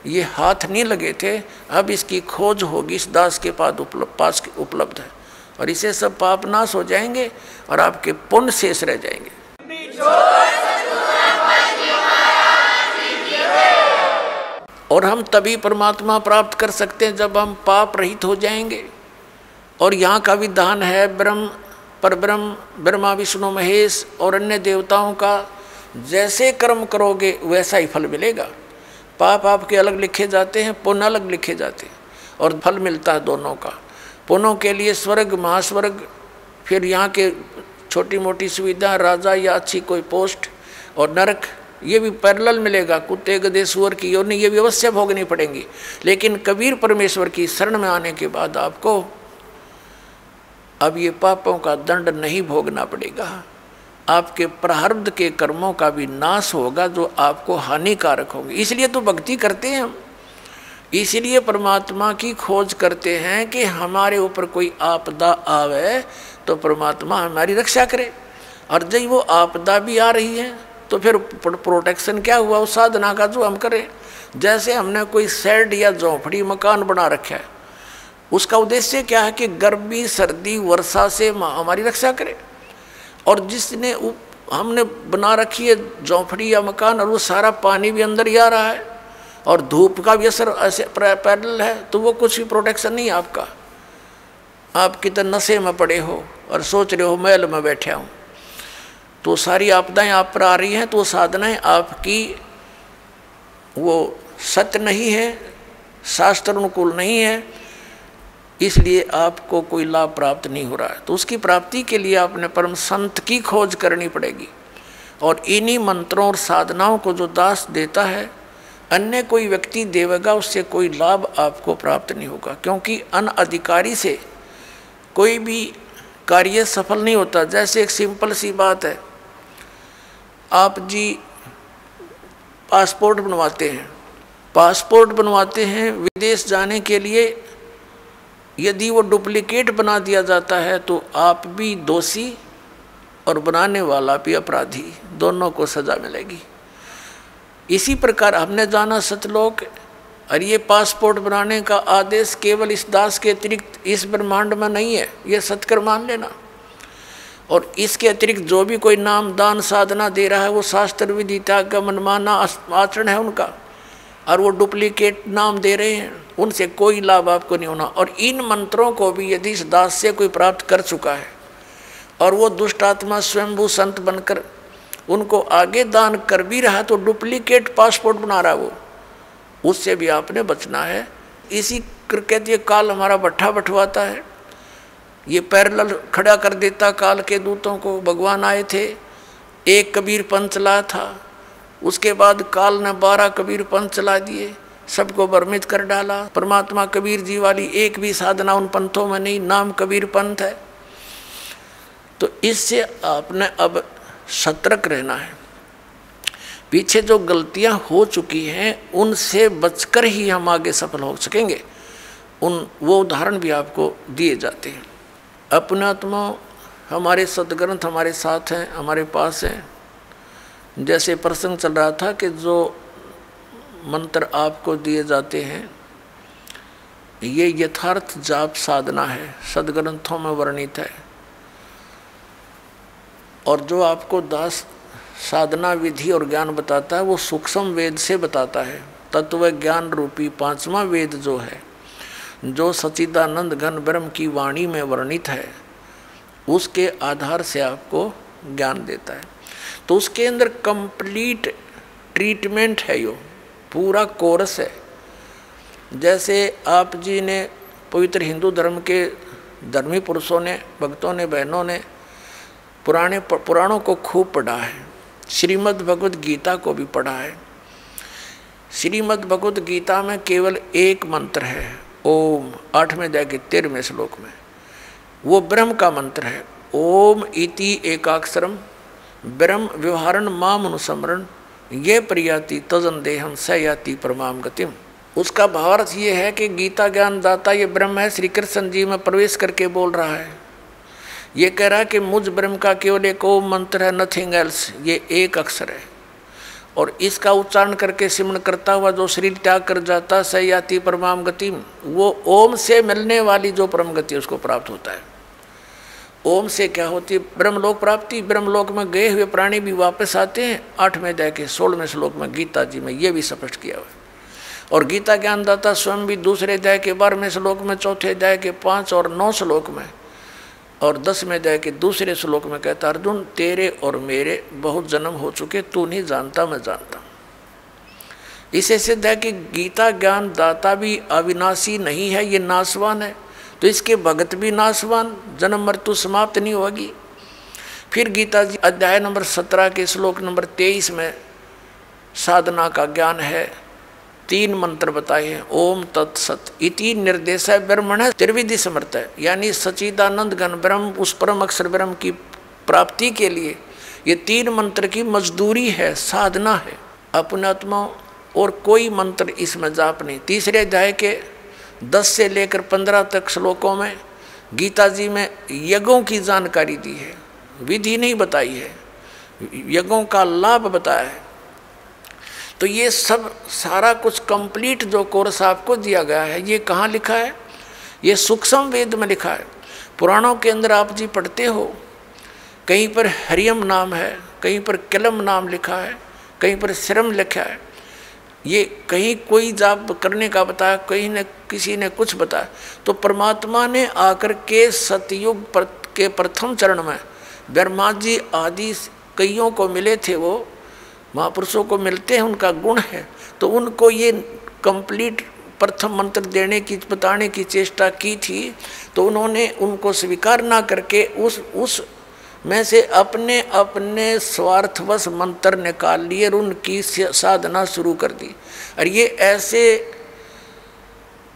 ये हाथ नहीं लगे थे। अब इसकी खोज होगी, इस दास के पास उपलब्ध है, और इसे सब पाप नाश हो जाएंगे और आपके पुण्य शेष रह जाएंगे। और हम तभी परमात्मा प्राप्त कर सकते हैं जब हम पाप रहित हो जाएंगे। और यहाँ का विधान है, ब्रह्म पर ब्रह्मा विष्णु महेश और अन्य देवताओं का जैसे कर्म करोगे वैसा ही फल मिलेगा। पाप आपके अलग लिखे जाते हैं, पुण्य अलग लिखे जाते हैं, और फल मिलता है दोनों का। पुण्यों के लिए स्वर्ग, महास्वर्ग, फिर यहाँ के छोटी मोटी सुविधा, राजा या अच्छी कोई पोस्ट, और नरक ये भी पैरेलल मिलेगा। कुत्ते गधे सूअर की योनि ये भी अवश्य भोगनी पड़ेंगी। लेकिन कबीर परमेश्वर की शरण में आने के बाद आपको अब ये पापों का दंड नहीं भोगना पड़ेगा। आपके प्रारब्ध के कर्मों का भी नाश होगा जो आपको हानिकारक होंगे। इसलिए तो भक्ति करते हैं हम, इसलिए परमात्मा की खोज करते हैं कि हमारे ऊपर कोई आपदा आवे तो परमात्मा हमारी रक्षा करे। और जब वो आपदा भी आ रही है तो फिर प्रोटेक्शन क्या हुआ उस साधना का जो हम करें। जैसे हमने कोई शेड या झोंपड़ी मकान बना रखा है, उसका उद्देश्य क्या है कि गर्मी सर्दी वर्षा से हमारी रक्षा करे। और जिसने हमने बना रखी है झोंपड़ी या मकान और वो सारा पानी भी अंदर ही आ रहा है और धूप का भी असर ऐसे पैरेलल है, तो वो कुछ भी प्रोटेक्शन नहीं है आपका। आप कितने नशे में पड़े हो और सोच रहे हो महल में बैठे हूँ, तो सारी आपदाएं आप पर आ रही हैं, तो साधनाएं आपकी वो सत्य नहीं है, शास्त्र अनुकूल नहीं है, इसलिए आपको कोई लाभ प्राप्त नहीं हो रहा है। तो उसकी प्राप्ति के लिए आपने परम संत की खोज करनी पड़ेगी। और इन्हीं मंत्रों और साधनाओं को जो दास देता है, अन्य कोई व्यक्ति देवेगा, उससे कोई लाभ आपको प्राप्त नहीं होगा। क्योंकि अनअधिकारी से कोई भी कार्य सफल नहीं होता। जैसे एक सिंपल सी बात है, आप जी पासपोर्ट बनवाते हैं विदेश जाने के लिए, यदि वो डुप्लीकेट बना दिया जाता है तो आप भी दोषी और बनाने वाला भी अपराधी, दोनों को सजा मिलेगी। इसी प्रकार हमने जाना सतलोक, और ये पासपोर्ट बनाने का आदेश केवल इस दास के अतिरिक्त इस ब्रह्मांड में नहीं है, ये सत्कर मान लेना। और इसके अतिरिक्त जो भी कोई नाम दान साधना दे रहा है वो शास्त्र विधि त्याग का मनमाना आचरण है उनका, और वो डुप्लीकेट नाम दे रहे हैं, उनसे कोई लाभ आपको नहीं होना। और इन मंत्रों को भी यदि इस दास से कोई प्राप्त कर चुका है और वो दुष्ट आत्मा स्वयंभू संत बनकर उनको आगे दान कर भी रहा, तो डुप्लीकेट पासपोर्ट बना रहा वो, उससे भी आपने बचना है। इसी कहते काल हमारा भट्ठा बंटवाता है, ये पैरेलल खड़ा कर देता काल के दूतों को। भगवान आए थे, एक कबीर पंथ चला था, उसके बाद काल ने 12 कबीर पंथ चला दिए, सबको भ्रमित कर डाला। परमात्मा कबीर जी वाली एक भी साधना उन पंथों में नहीं, नाम कबीर पंथ है। तो इससे आपने अब सतर्क रहना है। पीछे जो गलतियां हो चुकी हैं उनसे बचकर ही हम आगे सफल हो सकेंगे। वो उदाहरण भी आपको दिए जाते हैं। अपने आत्मा हमारे सदग्रंथ हमारे साथ हैं, हमारे पास हैं। जैसे प्रसंग चल रहा था कि जो मंत्र आपको दिए जाते हैं ये यथार्थ जाप साधना है, सदग्रंथों में वर्णित है। और जो आपको दास साधना विधि और ज्ञान बताता है वो सूक्ष्म वेद से बताता है। तत्व ज्ञान रूपी 5वां वेद जो है, जो सच्चिदानंद घन ब्रह्म की वाणी में वर्णित है, उसके आधार से आपको ज्ञान देता है। तो उसके अंदर कंप्लीट ट्रीटमेंट है, यो पूरा कोर्स है। जैसे आप जी ने पवित्र हिंदू धर्म के धर्मी पुरुषों ने, भक्तों ने, बहनों ने पुराणों को खूब पढ़ा है, श्रीमद् भगवद गीता को भी पढ़ा है। श्रीमद् भगवद गीता में केवल एक मंत्र है, ओम, 8वें अध्याय के 13वें श्लोक में, वो ब्रह्म का मंत्र है। ओम इति एकाक्षरम ब्रह्म व्यवहारण माम अनुस्मरण ये प्रियाति तजन देहम स याति परमाम गतिम। उसका भावार्थ ये है कि गीता ज्ञान दाता ये ब्रह्म है, श्री कृष्ण जी में प्रवेश करके बोल रहा है। ये कह रहा है कि मुझ ब्रह्म का केवल एक ओम मंत्र है, नथिंग एल्स, ये एक अक्षर है। और इसका उच्चारण करके सिमरण करता हुआ जो शरीर त्याग कर जाता स याति परमाम गतिम, वो ओम से मिलने वाली जो परम गति उसको प्राप्त होता है। ओम से क्या होती है? ब्रह्मलोक प्राप्ति। ब्रह्मलोक में गए हुए प्राणी भी वापस आते हैं। 8वें अध्याय के 16वें श्लोक में गीता जी में ये भी स्पष्ट किया हुआ है। और गीता ज्ञानदाता स्वयं भी 2 अध्याय के 12वें श्लोक में, 4 अध्याय के 5 और 9 श्लोक में और 10वें अध्याय के दूसरे श्लोक में कहता अर्जुन तेरे और मेरे बहुत जन्म हो चुके, तू नहीं जानता मैं जानता। इसे सिद्ध है कि गीता ज्ञान दाता भी अविनाशी नहीं है, ये नाशवान है, तो इसके भगत भी नाशवान, जन्म मृत्यु समाप्त नहीं होगी। फिर गीता जी अध्याय नंबर 17 के श्लोक नंबर 23 में साधना का ज्ञान है, 3 मंत्र बताए हैं। ओम तत्सत इति निर्देश ब्रह्मण त्रिविधि समर्थ है, यानी सच्चिदानंद घन ब्रह्म उस परम अक्षर ब्रह्म की प्राप्ति के लिए ये 3 मंत्र की मजदूरी है, साधना है। अपने आत्मा और कोई मंत्र इसमें जाप नहीं। तीसरे अध्याय के 10 से लेकर 15 तक श्लोकों में गीता जी में यज्ञों की जानकारी दी है, विधि नहीं बताई है, यज्ञों का लाभ बताया है। तो ये सब सारा कुछ कंप्लीट जो कोर्स आपको दिया गया है, ये कहाँ लिखा है? ये सूक्ष्म वेद में लिखा है। पुराणों के अंदर आप जी पढ़ते हो, कहीं पर हरियम नाम है, कहीं पर किलम नाम लिखा है, कहीं पर श्रम लिखा है। ये कहीं कोई जाप करने का बताया, कहीं ने किसी ने कुछ बताया। तो परमात्मा ने आकर के सतयुग के प्रथम चरण में ब्रह्मा जी आदि कईयों को मिले थे, वो महापुरुषों को मिलते हैं, उनका गुण है, तो उनको ये कंप्लीट प्रथम मंत्र देने की बताने की चेष्टा की थी। तो उन्होंने उनको स्वीकार ना करके उस में से अपने अपने स्वार्थवश मंत्र निकाल लिए और उनकी साधना शुरू कर दी। और ये ऐसे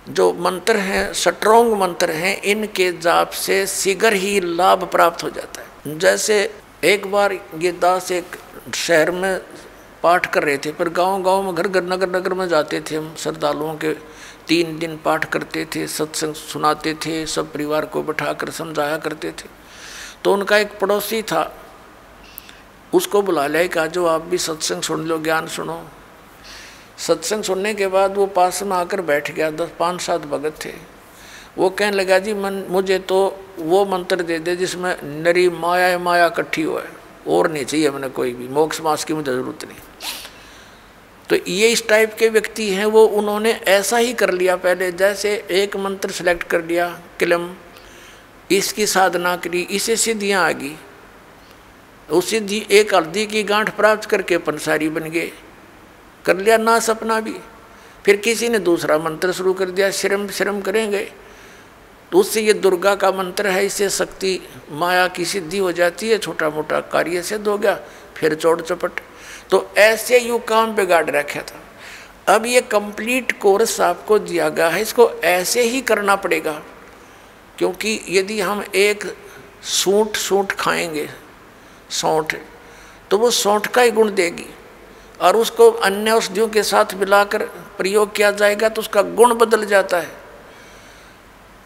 जो मंत्र हैं, स्ट्रॉन्ग मंत्र हैं, इनके जाप से शीघ्र ही लाभ प्राप्त हो जाता है। जैसे एक बार ये दास एक शहर में पाठ कर रहे थे, पर गांव-गांव में घर घर नगर नगर में जाते थे हम, श्रद्धालुओं के 3 दिन पाठ करते थे, सत्संग सुनाते थे, सब परिवार को बैठाकर समझाया करते थे। तो उनका एक पड़ोसी था, उसको बुला लिया कि जो आप भी सत्संग सुन लो, ज्ञान सुनो। सत्संग सुनने के बाद वो पास में आकर बैठ गया। 5-7 भगत थे। वो कहने लगा जी मुझे तो वो मंत्र दे दे जिसमें नरी माया माया इकट्ठी हो है, और नहीं चाहिए मैंने कोई भी, मोक्ष मास की मुझे ज़रूरत नहीं। तो ये इस टाइप के व्यक्ति हैं, वो उन्होंने ऐसा ही कर लिया। पहले जैसे एक मंत्र सेलेक्ट कर लिया, किलम, इसकी साधना करी, इसे सिद्धियाँ आ गई। उस सिद्धि एक हल्दी की गांठ प्राप्त करके पंसारी बन गए, कर लिया ना सपना भी। फिर किसी ने दूसरा मंत्र शुरू कर दिया, श्रम श्रम करेंगे, तो उससे ये दुर्गा का मंत्र है, इससे शक्ति माया की सिद्धि हो जाती है, छोटा मोटा कार्य सिद्ध हो गया, फिर चौड़ चपट। तो ऐसे यू काम बिगाड़ रखा था। अब ये कंप्लीट कोर्स आपको दिया गया है, इसको ऐसे ही करना पड़ेगा। क्योंकि यदि हम एक सूंठ खाएंगे, सौंठ, तो वो सौंठ का ही गुण देगी, और उसको अन्य औषधियों के साथ मिलाकर प्रयोग किया जाएगा तो उसका गुण बदल जाता है।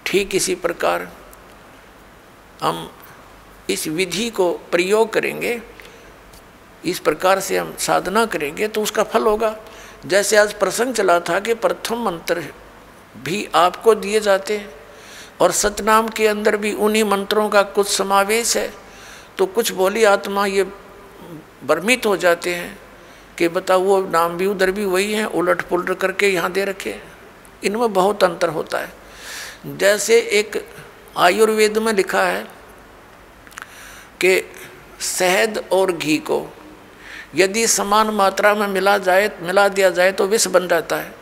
ठीक इसी प्रकार हम इस विधि को प्रयोग करेंगे, इस प्रकार से हम साधना करेंगे तो उसका फल होगा। जैसे आज प्रसंग चला था कि प्रथम मंत्र भी आपको दिए जाते हैं, और सतनाम के अंदर भी उन्हीं मंत्रों का कुछ समावेश है। तो कुछ भोली आत्मा ये भ्रमित हो जाते हैं कि बताओ वो नाम भी उधर भी वही है, उलट पुलट करके यहाँ दे रखे। इनमें बहुत अंतर होता है। जैसे एक आयुर्वेद में लिखा है कि शहद और घी को यदि समान मात्रा में मिला दिया जाए तो विष बन जाता है,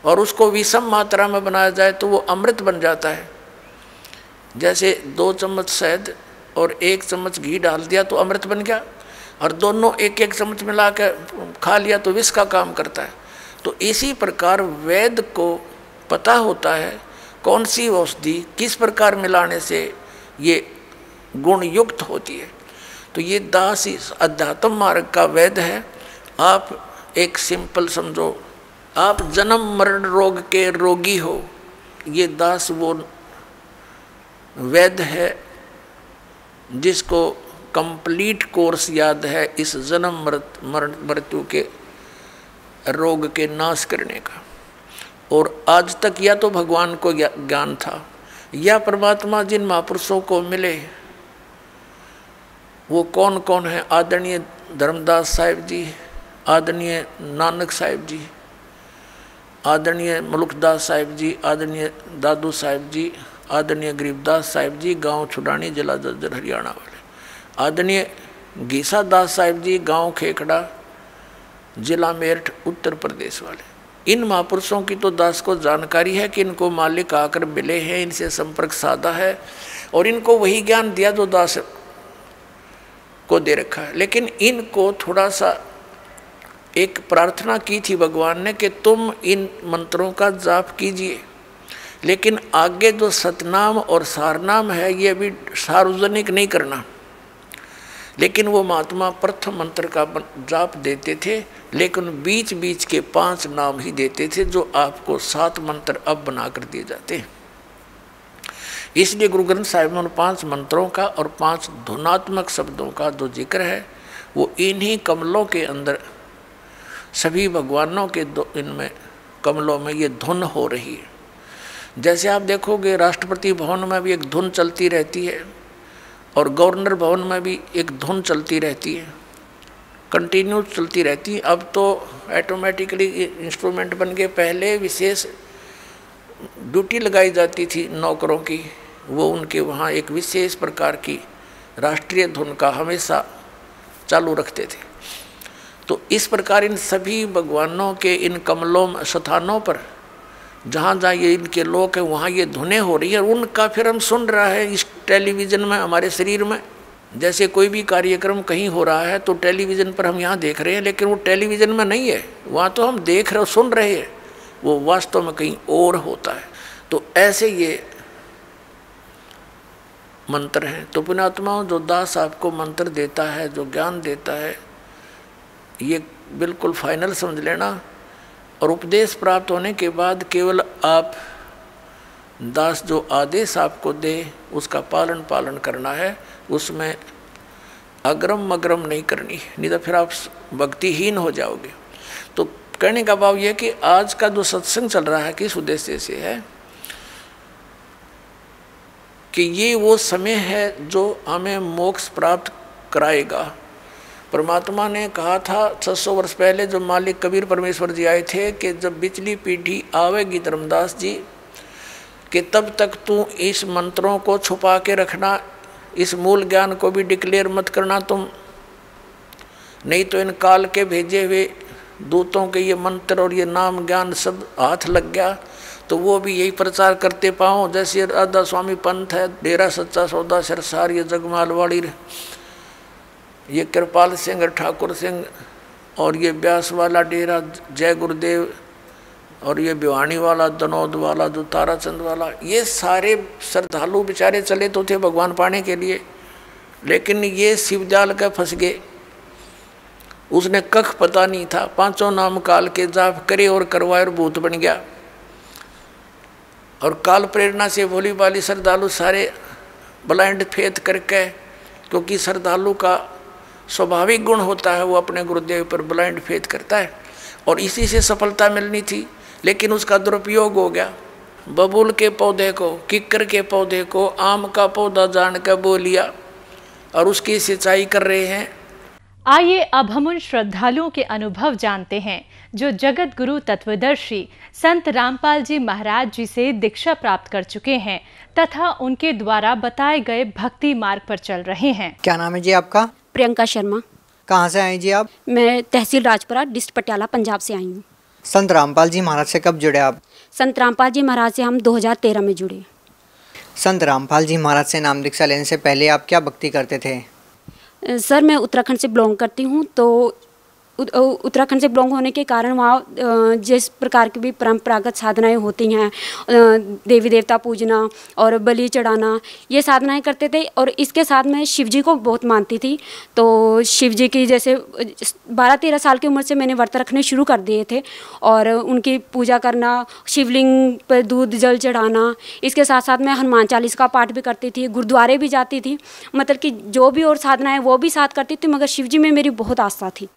और उसको विषम मात्रा में बनाया जाए तो वो अमृत बन जाता है। जैसे 2 चम्मच शहद और 1 चम्मच घी डाल दिया तो अमृत बन गया, और दोनों 1-1 चम्मच मिला के खा लिया तो विष का काम करता है। तो इसी प्रकार वेद को पता होता है कौन सी औषधि किस प्रकार मिलाने से ये गुण युक्त होती है। तो ये दास इस अध्यात्म मार्ग का वेद है। आप एक सिंपल समझो, आप जन्म मरण रोग के रोगी हो, ये दास वो वेद है जिसको कंप्लीट कोर्स याद है इस जन्म मरण मृत्यु के रोग के नाश करने का। और आज तक या तो भगवान को ज्ञान था, या परमात्मा जिन महापुरुषों को मिले वो कौन कौन है, आदरणीय धर्मदास साहिब जी, आदरणीय नानक साहिब जी, आदरणीय मुल्कदास साहिब जी, आदरणीय दादू साहिब जी, आदरणीय गरीबदास साहिब जी, गांव छुड़ानी, जिला जज्जर, हरियाणा वाले। आदरणीय गीसा दास साहिब जी, गांव खेखड़ा, जिला मेरठ, उत्तर प्रदेश वाले। इन महापुरुषों की तो दास को जानकारी है कि इनको मालिक आकर मिले हैं, इनसे संपर्क साधा है और इनको वही ज्ञान दिया जो दास को दे रखा है। लेकिन इनको थोड़ा सा एक प्रार्थना की थी भगवान ने कि तुम इन मंत्रों का जाप कीजिए, लेकिन आगे जो सतनाम और सारनाम है ये भी सार्वजनिक नहीं करना। लेकिन वो महात्मा प्रथम मंत्र का जाप देते थे, लेकिन बीच बीच के 5 नाम ही देते थे, जो आपको 7 मंत्र अब बना कर दिए जाते हैं। इसलिए गुरु ग्रंथ साहिब में उन 5 मंत्रों का और 5 धुनात्मक शब्दों का जो जिक्र है वो इन्हीं कमलों के अंदर, सभी भगवानों के इनमें कमलों में ये धुन हो रही है। जैसे आप देखोगे राष्ट्रपति भवन में भी एक धुन चलती रहती है और गवर्नर भवन में भी एक धुन चलती रहती है, कंटिन्यू चलती रहती है। अब तो ऑटोमेटिकली इंस्ट्रूमेंट बन के, पहले विशेष ड्यूटी लगाई जाती थी नौकरों की, वो उनके वहाँ एक विशेष प्रकार की राष्ट्रीय धुन का हमेशा चालू रखते थे। तो इस प्रकार इन सभी भगवानों के इन कमलों स्थानों पर जहाँ जहाँ ये इनके लोक हैं वहाँ ये धुनें हो रही है और उनका फिर हम सुन रहा है इस टेलीविज़न में, हमारे शरीर में। जैसे कोई भी कार्यक्रम कहीं हो रहा है तो टेलीविज़न पर हम यहाँ देख रहे हैं, लेकिन वो टेलीविज़न में नहीं है, वहाँ तो हम देख रहे, सुन रहे हैं, वो वास्तव में कहीं और होता है। तो ऐसे ये मंत्र हैं। तो पुण्यात्माओं, जो दास आपको मंत्र देता है, जो ज्ञान देता है, ये बिल्कुल फाइनल समझ लेना। और उपदेश प्राप्त होने के बाद केवल आप दास जो आदेश आपको दे उसका पालन करना है, उसमें अग्रम मग्रम नहीं करनी, नहीं तो फिर आप भक्तिहीन हो जाओगे। तो कहने का भाव यह कि आज का जो सत्संग चल रहा है किस उद्देश्य से है कि ये वो समय है जो हमें मोक्ष प्राप्त कराएगा। परमात्मा ने कहा था 600 वर्ष पहले जब मालिक कबीर परमेश्वर जी आए थे कि जब बिचली पीढ़ी आवेगी धर्मदास जी, कि तब तक तू इस मंत्रों को छुपा के रखना, इस मूल ज्ञान को भी डिक्लेयर मत करना तुम, नहीं तो इन काल के भेजे हुए दूतों के ये मंत्र और ये नाम ज्ञान सब हाथ लग गया तो वो भी यही प्रचार करते पाओ। जैसे राधा स्वामी पंथ है, डेरा सच्चा सौदा सरसार, ये जगमालवाड़ी, ये कृपाल सिंह ठाकुर सिंह, और ये ब्यास वाला डेरा जय गुरुदेव, और ये भिवानी वाला, दनौद वाला, जो ताराचंद वाला, ये सारे श्रद्धालु बेचारे चले तो थे भगवान पाने के लिए, लेकिन ये शिवजाल का फंस गए। उसने कख पता नहीं था, 5 नाम काल के जाप करे और करवाए और भूत बन गया। और काल प्रेरणा से भोली भाली श्रद्धालु सारे ब्लाइंड फेथ करके, क्योंकि श्रद्धालु का स्वाभाविक गुण होता है वो अपने गुरुदेव पर ब्लाइंड फेथ करता है, और इसी से सफलता मिलनी थी, लेकिन उसका दुरुपयोग हो गया। बबूल के पौधे को, किक्कर के पौधे को आम का पौधा जान कर बो लिया और उसकी सिंचाई कर रहे हैं। आइए अब हम उन श्रद्धालुओं के अनुभव जानते हैं जो जगत गुरु तत्वदर्शी संत रामपाल जी महाराज जी से दीक्षा प्राप्त कर चुके हैं तथा उनके द्वारा बताए गए भक्ति मार्ग पर चल रहे हैं। क्या नाम है जी आपका? प्रियंका शर्मा। कहाँ से आई जी आप? मैं तहसील राजपुरा, डिस्ट्रिक्ट पटियाला, पंजाब से आई हूँ। संत रामपाल जी महाराज से कब जुड़े आप? संत रामपाल जी महाराज से हम 2013 में जुड़े। संत रामपाल जी महाराज से नाम दीक्षा लेने से पहले आप क्या भक्ति करते थे? सर, मैं उत्तराखंड से बिलोंग करती हूँ, तो उत्तराखंड से बिलोंग होने के कारण वहाँ जिस प्रकार की भी परंपरागत साधनाएं होती हैं, देवी देवता पूजना और बलि चढ़ाना, ये साधनाएं करते थे। और इसके साथ मैं शिव जी को बहुत मानती थी, तो शिव जी की जैसे 12-13 साल की उम्र से मैंने व्रत रखने शुरू कर दिए थे और उनकी पूजा करना, शिवलिंग पर दूध जल चढ़ाना, इसके साथ साथ मैं हनुमान चालीसा का पाठ भी करती थी, गुरुद्वारे भी जाती थी, मतलब कि जो भी और साधनाएँ वो भी साथ करती थी, मगर शिव जी में मेरी बहुत आस्था थी।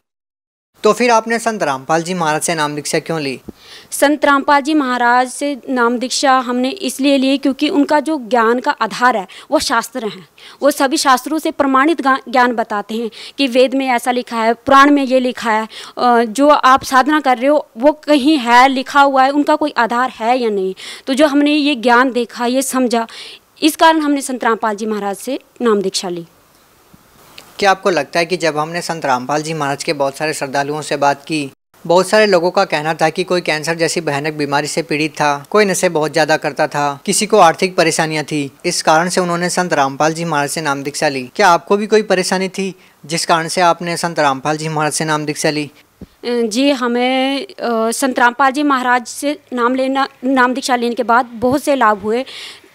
तो फिर आपने संत रामपाल जी महाराज से नाम दीक्षा क्यों ली? संत रामपाल जी महाराज से नाम दीक्षा हमने इसलिए ली क्योंकि उनका जो ज्ञान का आधार है वो शास्त्र हैं। वो सभी शास्त्रों से प्रमाणित ज्ञान बताते हैं कि वेद में ऐसा लिखा है, पुराण में ये लिखा है, जो आप साधना कर रहे हो वो कहीं है लिखा हुआ है, उनका कोई आधार है या नहीं। तो जो हमने ये ज्ञान देखा, ये समझा, इस कारण हमने संत रामपाल जी महाराज से नाम दीक्षा ली। क्या आपको लगता है कि जब हमने संत रामपाल जी महाराज के बहुत सारे श्रद्धालुओं से बात की, बहुत सारे लोगों का कहना था कि कोई कैंसर जैसी भयानक बीमारी से पीड़ित था, कोई नशे बहुत ज़्यादा करता था, किसी को आर्थिक परेशानियां थी, इस कारण से उन्होंने संत रामपाल जी महाराज से नाम दीक्षा ली। क्या आपको भी कोई परेशानी थी जिस कारण से आपने संत रामपाल जी महाराज से नाम दीक्षा ली? जी, हमें संत रामपाल जी महाराज से नाम दीक्षा लेने के बाद बहुत से लाभ हुए।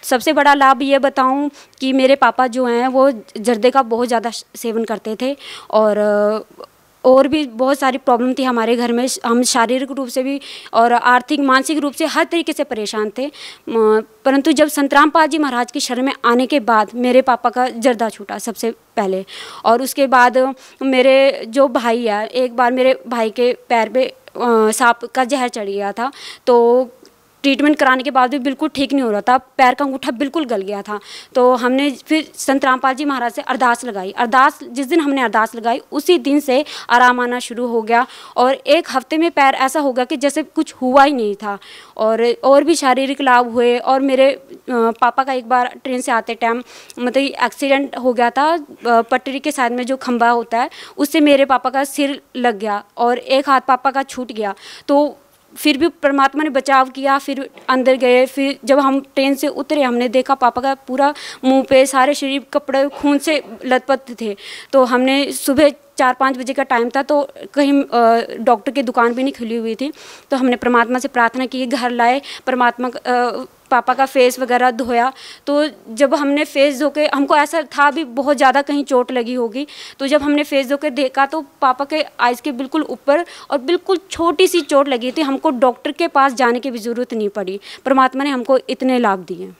सबसे बड़ा लाभ ये बताऊं कि मेरे पापा जो हैं वो जर्दे का बहुत ज़्यादा सेवन करते थे और भी बहुत सारी प्रॉब्लम थी हमारे घर में। हम शारीरिक रूप से भी और आर्थिक मानसिक रूप से हर तरीके से परेशान थे। परंतु जब संत रामपाल जी महाराज की शरण में आने के बाद मेरे पापा का जर्दा छूटा सबसे पहले, और उसके बाद मेरे जो भाई है, एक बार मेरे भाई के पैर पे सांप का जहर चढ़ गया था, तो ट्रीटमेंट कराने के बाद भी बिल्कुल ठीक नहीं हो रहा था, पैर का अंगूठा बिल्कुल गल गया था। तो हमने फिर संत रामपाल जी महाराज से अरदास लगाई। जिस दिन हमने अरदास लगाई उसी दिन से आराम आना शुरू हो गया, और एक हफ्ते में पैर ऐसा हो गया कि जैसे कुछ हुआ ही नहीं था। और भी शारीरिक लाभ हुए। और मेरे पापा का एक बार ट्रेन से आते टाइम मतलब एक्सीडेंट हो गया था, पटरी के साइड में जो खंभा होता है उससे मेरे पापा का सिर लग गया और एक हाथ पापा का छूट गया। तो फिर भी परमात्मा ने बचाव किया। फिर अंदर गए, फिर जब हम ट्रेन से उतरे हमने देखा पापा का पूरा मुंह पे सारे शरीर कपड़े खून से लथपथ थे। तो हमने सुबह 4-5 बजे का टाइम था, तो कहीं डॉक्टर की दुकान भी नहीं खुली हुई थी, तो हमने परमात्मा से प्रार्थना की, घर लाए, पापा का फेस वगैरह धोया। तो जब हमने फेस धो के, हमको ऐसा था भी बहुत ज़्यादा कहीं चोट लगी होगी, तो जब हमने फेस धो के देखा तो पापा के आइज़ के बिल्कुल ऊपर और बिल्कुल छोटी सी चोट लगी थी। हमको डॉक्टर के पास जाने की भी ज़रूरत नहीं पड़ी। परमात्मा ने हमको इतने लाभ दिए।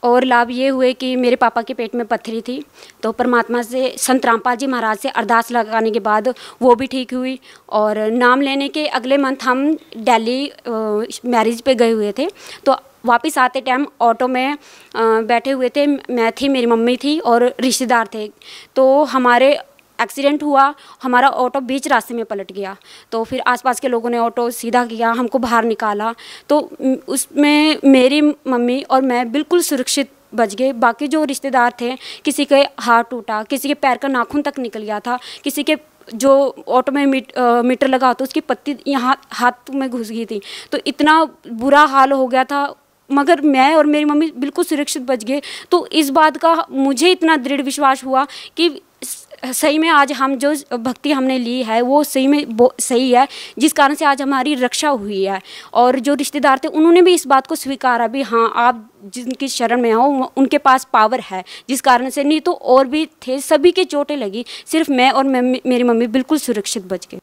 और लाभ ये हुए कि मेरे पापा के पेट में पत्थरी थी, तो परमात्मा से संत रामपाल जी महाराज से अरदास लगाने के बाद वो भी ठीक हुई। और नाम लेने के अगले मंथ हम दिल्ली मैरिज पे गए हुए थे, तो वापस आते टाइम ऑटो में बैठे हुए थे, मैं थी, मेरी मम्मी थी और रिश्तेदार थे। तो हमारे एक्सीडेंट हुआ, हमारा ऑटो बीच रास्ते में पलट गया। तो फिर आसपास के लोगों ने ऑटो सीधा किया, हमको बाहर निकाला, तो उसमें मेरी मम्मी और मैं बिल्कुल सुरक्षित बच गए। बाकी जो रिश्तेदार थे, किसी के हाथ टूटा, किसी के पैर का नाखून तक निकल गया था, किसी के जो ऑटो में मीटर लगा तो उसकी पत्ती यहाँ हाथ में घुस गई थी। तो इतना बुरा हाल हो गया था, मगर मैं और मेरी मम्मी बिल्कुल सुरक्षित बच गए। तो इस बात का मुझे इतना दृढ़ विश्वास हुआ कि सही में आज हम जो भक्ति हमने ली है वो सही में सही है, जिस कारण से आज हमारी रक्षा हुई है। और जो रिश्तेदार थे उन्होंने भी इस बात को स्वीकारा भी, हाँ आप जिनकी शरण में हो उनके पास पावर है, जिस कारण से, नहीं तो और भी थे, सभी के चोटें लगी, सिर्फ मैं और मेरी मम्मी बिल्कुल सुरक्षित बच गए।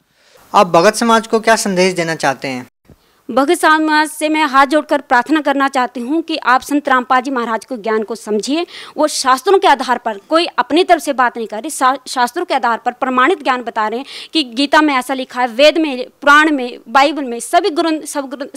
आप भगत समाज को क्या संदेश देना चाहते हैं? भगत समाज से मैं हाथ जोड़कर प्रार्थना करना चाहती हूँ कि आप संत रामपाल जी महाराज को ज्ञान को समझिए। वो शास्त्रों के आधार पर, कोई अपनी तरफ से बात नहीं कर रही, शास्त्रों के आधार पर प्रमाणित ज्ञान बता रहे हैं कि गीता में ऐसा लिखा है, वेद में, पुराण में, बाइबल में, सभी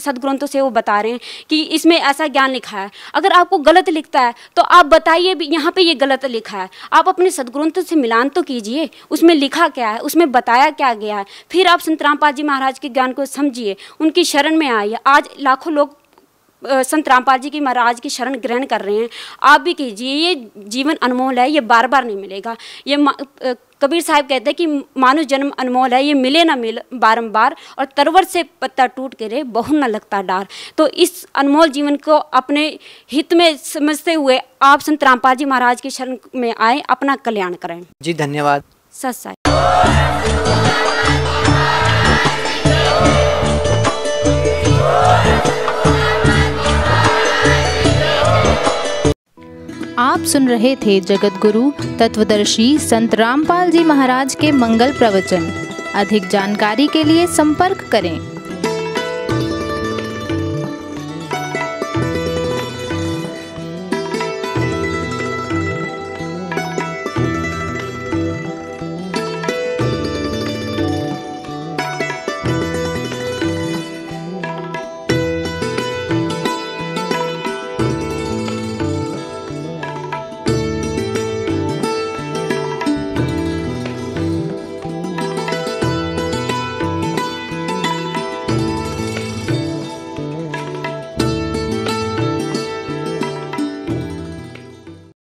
सदग्रंथों से वो बता रहे हैं कि इसमें ऐसा ज्ञान लिखा है। अगर आपको गलत लिखता है तो आप बताइए भी यहाँ पे ये गलत लिखा है, आप अपने सदग्रंथों से मिलान तो कीजिए, उसमें लिखा क्या है, उसमें बताया क्या गया है। फिर आप संत रामपाल जी महाराज के ज्ञान को समझिए, उनकी शरण में आइए। आज लाखों लोग संत रामपाल जी की महाराज की शरण ग्रहण कर रहे हैं, आप भी कीजिए। ये जीवन अनमोल है, ये बार बार नहीं मिलेगा। ये कबीर साहब कहते हैं कि मानव जन्म अनमोल है, ये मिले ना मिले बारंबार, और तरवर से पत्ता टूट के रे बहु न लगता डार। तो इस अनमोल जीवन को अपने हित में समझते हुए आप संत रामपाल जी महाराज की शरण में आए, अपना कल्याण करें। जी धन्यवाद। सत साई। आप सुन रहे थे जगत गुरु तत्वदर्शी संत रामपाल जी महाराज के मंगल प्रवचन। अधिक जानकारी के लिए संपर्क करें।